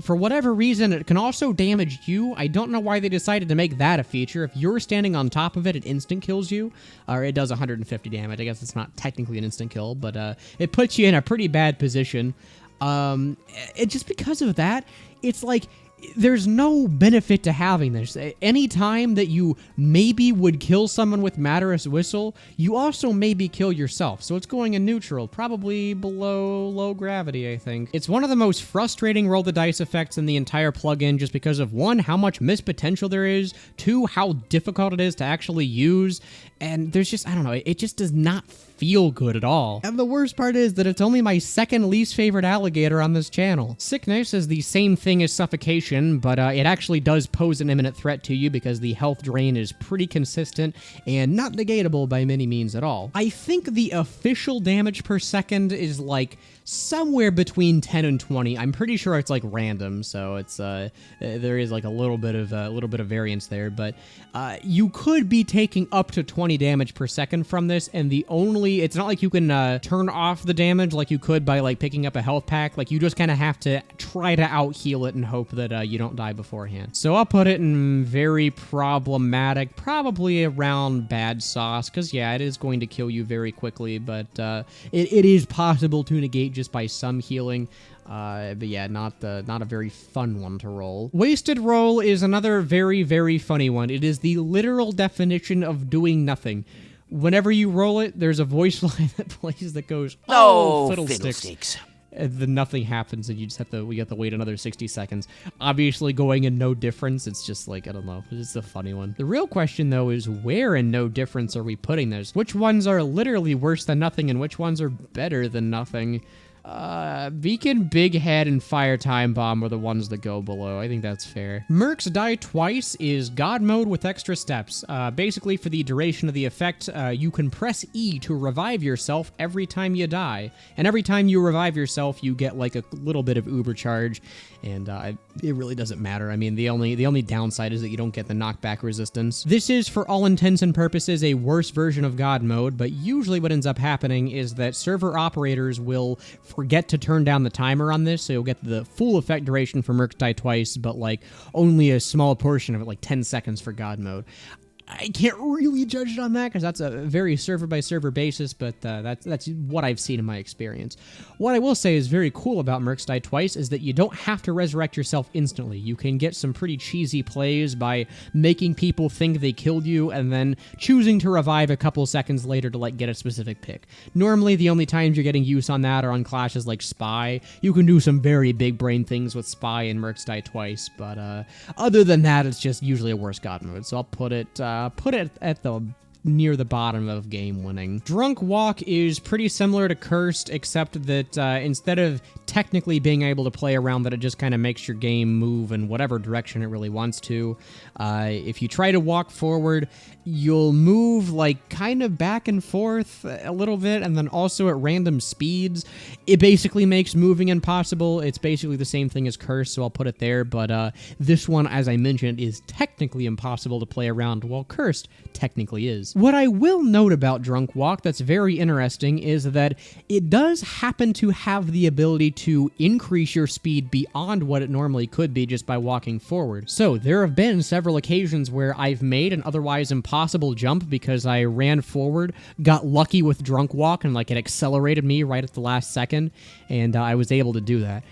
For whatever reason, it can also damage you. I don't know why they decided to make that a feature. If you're standing on top of it, it instant kills you, or it does 150 damage. I guess it's not technically an instant kill, but it puts you in a pretty bad position. Just because of that, it's like there's no benefit to having this. Any time that you maybe would kill someone with Matterous Whistle, you also maybe kill yourself. So it's going in neutral, probably below low gravity, I think. It's one of the most frustrating roll the dice effects in the entire plugin just because of, one, how much missed potential there is, two, how difficult it is to actually use, and there's just, I don't know, it just does not feel good at all. And the worst part is that it's only my second least favorite alligator on this channel. Sickness is the same thing as Suffocation, but it actually does pose an imminent threat to you because the health drain is pretty consistent and not negatable by many means at all. I think the official damage per second is like somewhere between 10 and 20. I'm pretty sure it's like random, so it's there is like a little bit of variance there, but you could be taking up to 20 damage per second from this, and it's not like you can turn off the damage like you could by like picking up a health pack. Like you just kind of have to try to out heal it and hope that you don't die beforehand. So I'll put it in very problematic, probably around bad sauce, because yeah, it is going to kill you very quickly, but it is possible to negate just by some healing. But yeah, not a very fun one to roll. Wasted Roll is another very, very funny one. It is the literal definition of doing nothing. Whenever you roll it, there's a voice line that plays that goes, "Oh, fiddlesticks." And then nothing happens, and we have to wait another 60 seconds. Obviously, going in no difference, it's just like, I don't know, it's just a funny one. The real question, though, is where in no difference are we putting those? Which ones are literally worse than nothing, and which ones are better than nothing? Beacon, Big Head, and Fire Time Bomb are the ones that go below. I think that's fair. Mercs Die Twice is God mode with extra steps. Basically, for the duration of the effect, you can press E to revive yourself every time you die. And every time you revive yourself, you get like a little bit of uber charge. And it really doesn't matter. I mean, the only downside is that you don't get the knockback resistance. This is, for all intents and purposes, a worse version of God mode, but usually what ends up happening is that server operators will forget to turn down the timer on this, so you'll get the full effect duration for Mercs Die Twice, but like only a small portion of it, like 10 seconds for God mode. I can't really judge it on that because that's a very server-by-server basis, but that's what I've seen in my experience. What I will say is very cool about Mercs Die Twice is that you don't have to resurrect yourself instantly. You can get some pretty cheesy plays by making people think they killed you and then choosing to revive a couple seconds later to like get a specific pick. Normally, the only times you're getting use on that are on clashes like Spy. You can do some very big brain things with Spy and Mercs Die Twice, but other than that, it's just usually a worse God mode, so I'll put it at the near the bottom of game winning. Drunk Walk is pretty similar to Cursed, except that instead of technically being able to play around that, it just kind of makes your game move in whatever direction it really wants to. If you try to walk forward, you'll move like kind of back and forth a little bit, and then also at random speeds. It basically makes moving impossible. It's basically the same thing as Cursed, so I'll put it there, but this one, as I mentioned, is technically impossible to play around, while Cursed technically is. What I will note about Drunk Walk that's very interesting is that it does happen to have the ability to increase your speed beyond what it normally could be just by walking forward. So there have been several occasions where I've made an otherwise impossible jump because I ran forward, got lucky with Drunk Walk, and like it accelerated me right at the last second, and I was able to do that.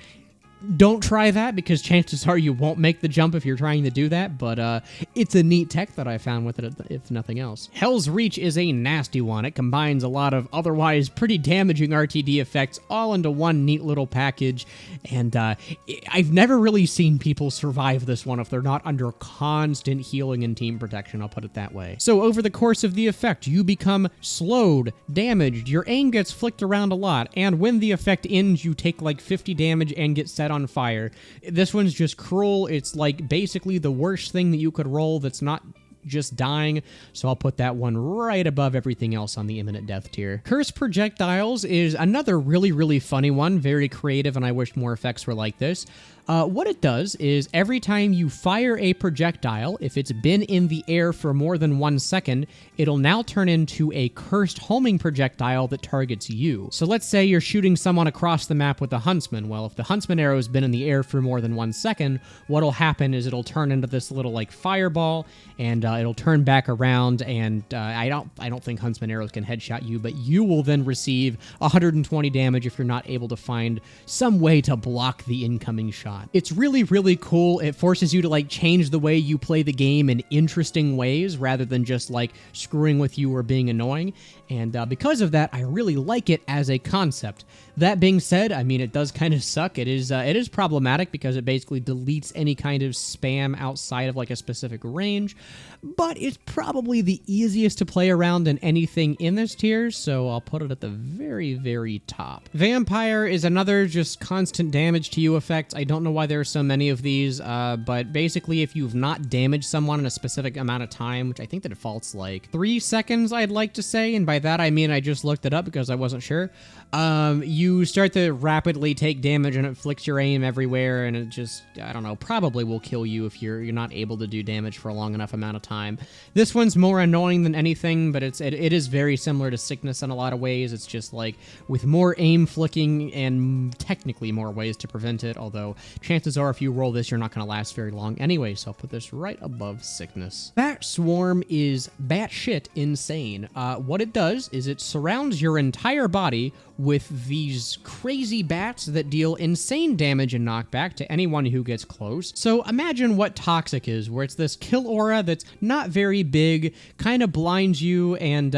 Don't try that because chances are you won't make the jump if you're trying to do that, but it's a neat tech that I found with it, if nothing else. Hell's Reach is a nasty one. It combines a lot of otherwise pretty damaging RTD effects all into one neat little package, and I've never really seen people survive this one if they're not under constant healing and team protection, I'll put it that way. So over the course of the effect, you become slowed, damaged, your aim gets flicked around a lot, and when the effect ends, you take like 50 damage and get set on fire. This one's just cruel. It's like basically the worst thing that you could roll that's not just dying, so I'll put that one right above everything else on the imminent death tier. Curse Projectiles is another really funny one, very creative, and I wish more effects were like this. What it does is every time you fire a projectile, if it's been in the air for more than 1 second, it'll now turn into a cursed homing projectile that targets you. So let's say you're shooting someone across the map with a huntsman. Well, if the huntsman arrow's been in the air for more than 1 second, what'll happen is it'll turn into this little like fireball, and it'll turn back around, and I don't think huntsman arrows can headshot you, but you will then receive 120 damage if you're not able to find some way to block the incoming shot. It's really cool. It forces you to like change the way you play the game in interesting ways rather than just like screwing with you or being annoying. And because of that, I really like it as a concept. That being said, I mean, it does kind of suck. It is problematic because it basically deletes any kind of spam outside of like a specific range, but it's probably the easiest to play around in anything in this tier, so I'll put it at the very top. Vampire is another just constant damage to you effect. I don't know why there are so many of these, but basically if you've not damaged someone in a specific amount of time, which I think the default's like 3 seconds, I'd like to say, and by that I mean I just looked it up because I wasn't sure, you start to rapidly take damage and it flicks your aim everywhere, and it just, I don't know, probably will kill you if you're not able to do damage for a long enough amount of time. This one's more annoying than anything, but it is very similar to Sickness in a lot of ways. It's just like with more aim flicking and technically more ways to prevent it, although chances are if you roll this, you're not going to last very long anyway, so I'll put this right above Sickness. Bat Swarm is batshit insane. What it does is it surrounds your entire body with these crazy bats that deal insane damage and knockback to anyone who gets close. So imagine what Toxic is, where it's this kill aura that's not very big, kind of blinds you, and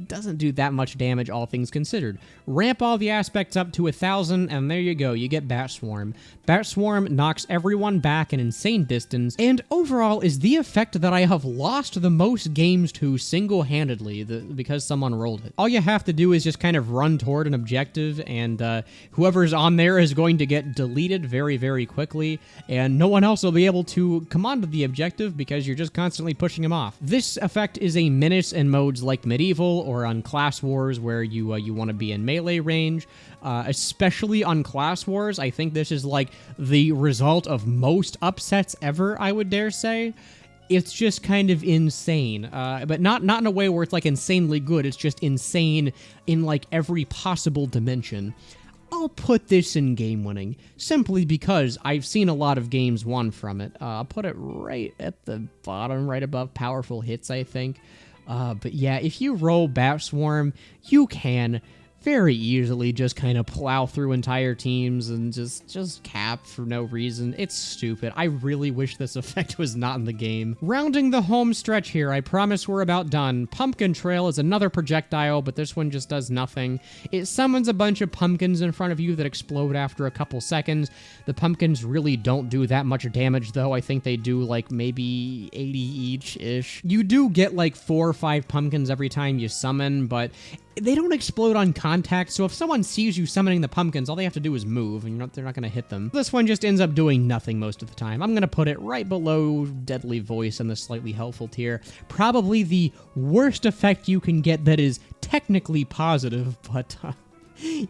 doesn't do that much damage, all things considered. Ramp all the aspects up to 1,000, and there you go, you get Bat Swarm. Bat Swarm knocks everyone back an insane distance, and overall is the effect that I have lost the most games to single-handedly because someone rolled it. All you have to do is just kind of run toward an objective, and whoever's on there is going to get deleted very quickly, and no one else will be able to come onto the objective because you're just constantly pushing them off. This effect is a menace in modes like Medieval or on Class Wars where you want to be in melee range. Especially on Class Wars, I think this is like the result of most upsets ever, I would dare say. It's just kind of insane, but not in a way where it's like insanely good. It's just insane in like every possible dimension. I'll put this in game winning simply because I've seen a lot of games won from it. I'll put it right at the bottom, right above powerful hits, I think. But yeah, if you roll Bat Swarm, you can very easily just kind of plow through entire teams and just cap for no reason. It's stupid. I really wish this effect was not in the game. Rounding the home stretch here, I promise we're about done. Pumpkin Trail is another projectile, but this one just does nothing. It summons a bunch of pumpkins in front of you that explode after a couple seconds. The pumpkins really don't do that much damage, though. I think they do like maybe 80 each-ish. You do get like 4 or 5 pumpkins every time you summon, but they don't explode on contact, so if someone sees you summoning the pumpkins, all they have to do is move, and they're not going to hit them. This one just ends up doing nothing most of the time. I'm going to put it right below Deadly Voice in the slightly helpful tier. Probably the worst effect you can get that is technically positive, but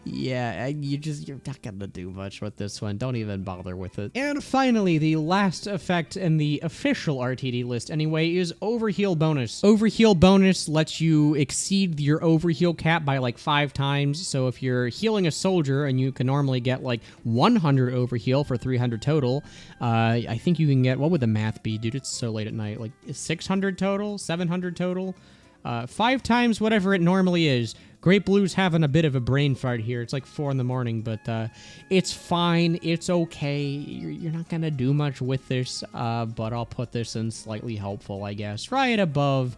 yeah, you're not gonna do much with this one. Don't even bother with it. And finally, the last effect in the official RTD list anyway is Overheal Bonus. Overheal Bonus lets you exceed your overheal cap by like 5 times. So if you're healing a soldier and you can normally get like 100 overheal for 300 total, I think you can get, what would the math be, dude? It's so late at night. Like 600 total? 700 total? 5 times whatever it normally is. Great Blue's having a bit of a brain fart here. It's like 4 in the morning, but it's fine. It's okay. You're not going to do much with this, but I'll put this in slightly helpful, I guess. Right above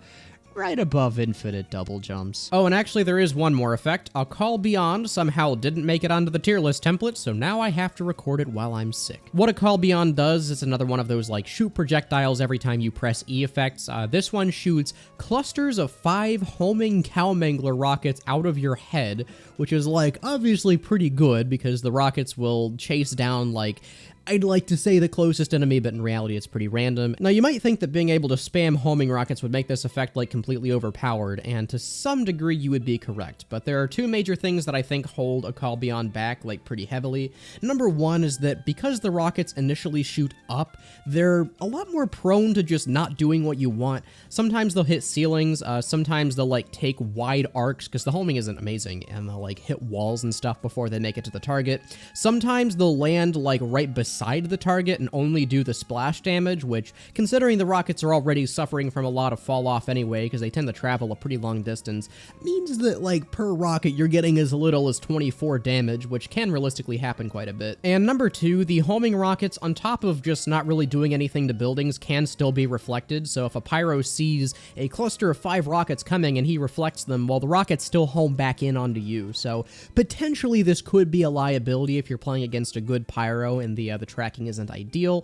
infinite double jumps. Oh, and actually there is one more effect. A Call Beyond somehow didn't make it onto the tier list template, so now I have to record it while I'm sick. What A Call Beyond does is another one of those like shoot projectiles every time you press E effects. This one shoots clusters of 5 homing Cowmangler rockets out of your head, which is like obviously pretty good because the rockets will chase down like, I'd like to say the closest enemy, but in reality it's pretty random. Now you might think that being able to spam homing rockets would make this effect like completely overpowered, and to some degree you would be correct, but there are 2 major things that I think hold A Call Beyond back like pretty heavily. Number 1 is that because the rockets initially shoot up, they're a lot more prone to just not doing what you want. Sometimes they'll hit ceilings, sometimes they'll like take wide arcs because the homing isn't amazing, and they'll like hit walls and stuff before they make it to the target. Sometimes they'll land like right beside the target and only do the splash damage, which, considering the rockets are already suffering from a lot of fall off anyway because they tend to travel a pretty long distance, means that like per rocket you're getting as little as 24 damage, which can realistically happen quite a bit. And number 2, the homing rockets, on top of just not really doing anything to buildings, can still be reflected. So if a pyro sees a cluster of 5 rockets coming and he reflects them, well, the rockets still home back in onto you. So potentially this could be a liability if you're playing against a good pyro and the tracking isn't ideal.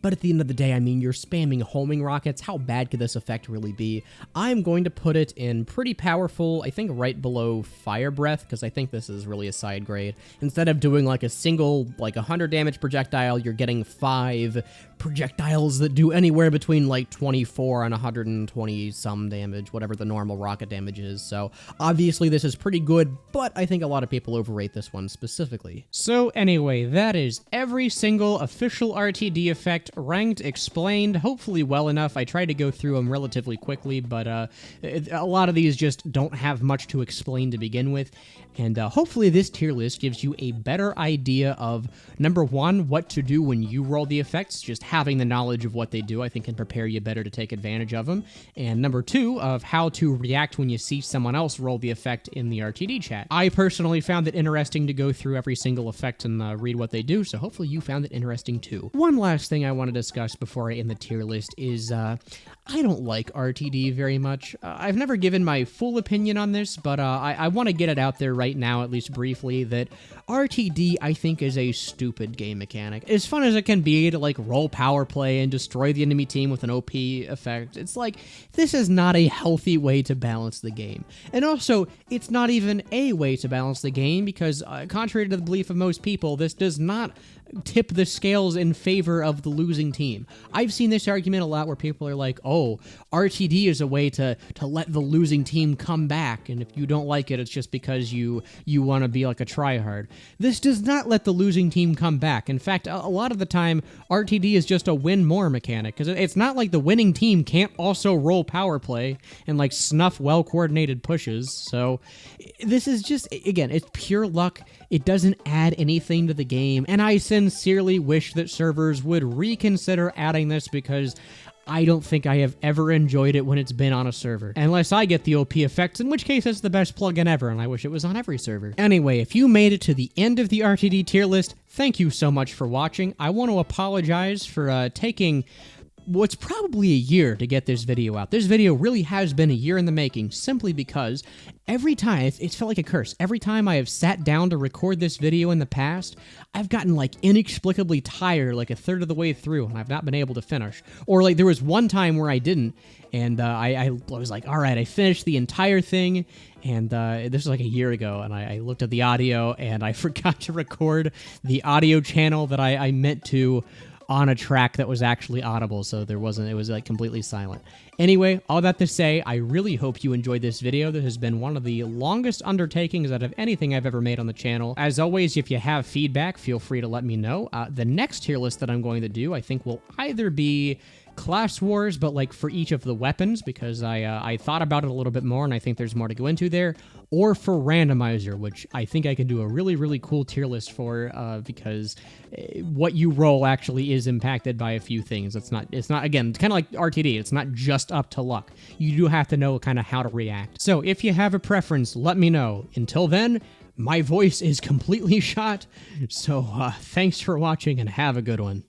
But at the end of the day, I mean, you're spamming homing rockets. How bad could this effect really be? I'm going to put it in pretty powerful, I think right below Fire Breath, because I think this is really a side grade. Instead of doing like a single, like 100 damage projectile, you're getting 5 projectiles that do anywhere between like 24 and 120 some damage, whatever the normal rocket damage is. So obviously this is pretty good, but I think a lot of people overrate this one specifically. So anyway, that is every single official RTD effect ranked, explained, hopefully well enough. I tried to go through them relatively quickly, but a lot of these just don't have much to explain to begin with. And hopefully this tier list gives you a better idea of, number 1, what to do when you roll the effects. Just having the knowledge of what they do, I think, can prepare you better to take advantage of them. And number 2, of how to react when you see someone else roll the effect in the RTD chat. I personally found it interesting to go through every single effect and read what they do, so hopefully you found it interesting too. One last thing I want to discuss before I end the tier list is, I don't like RTD very much. I've never given my full opinion on this, but I want to get it out there right now, at least briefly, that RTD, I think, is a stupid game mechanic. As fun as it can be to, like, roll power play and destroy the enemy team with an OP effect, it's like, this is not a healthy way to balance the game. And also, it's not even a way to balance the game, because, contrary to the belief of most people, this does not tip the scales in favor of the losing team. I've seen this argument a lot where people are like, oh, RTD is a way to let the losing team come back, and if you don't like it, it's just because you want to be like a tryhard. This does not let the losing team come back. In fact, a lot of the time, RTD is just a win more mechanic, because it's not like the winning team can't also roll power play and like snuff well-coordinated pushes. So this is just, again, it's pure luck. It doesn't add anything to the game, and I sincerely wish that servers would reconsider adding this, because I don't think I have ever enjoyed it when it's been on a server. Unless I get the OP effects, in which case it's the best plugin ever, and I wish it was on every server. Anyway, if you made it to the end of the RTD tier list, thank you so much for watching. I want to apologize for taking what's probably a year to get this video out. This video really has been a year in the making, simply because every time, it's felt like a curse. Every time I have sat down to record this video in the past, I've gotten like inexplicably tired like a third of the way through, and I've not been able to finish. Or like there was one time where I didn't, and I was like, all right, I finished the entire thing, and this was like a year ago, and I looked at the audio, and I forgot to record the audio channel that I meant to on a track that was actually audible, so it was like completely silent. Anyway, all that to say, I really hope you enjoyed this video. This has been one of the longest undertakings out of anything I've ever made on the channel. As always, if you have feedback, feel free to let me know. The next tier list that I'm going to do, I think, will either be Class Wars, but like for each of the weapons, because I thought about it a little bit more, and I think there's more to go into there, or for Randomizer, which I think I can do a really, really cool tier list for, because what you roll actually is impacted by a few things. It's not, again, it's kind of like RTD. It's not just up to luck. You do have to know kind of how to react. So if you have a preference, let me know. Until then, my voice is completely shot, so thanks for watching and have a good one.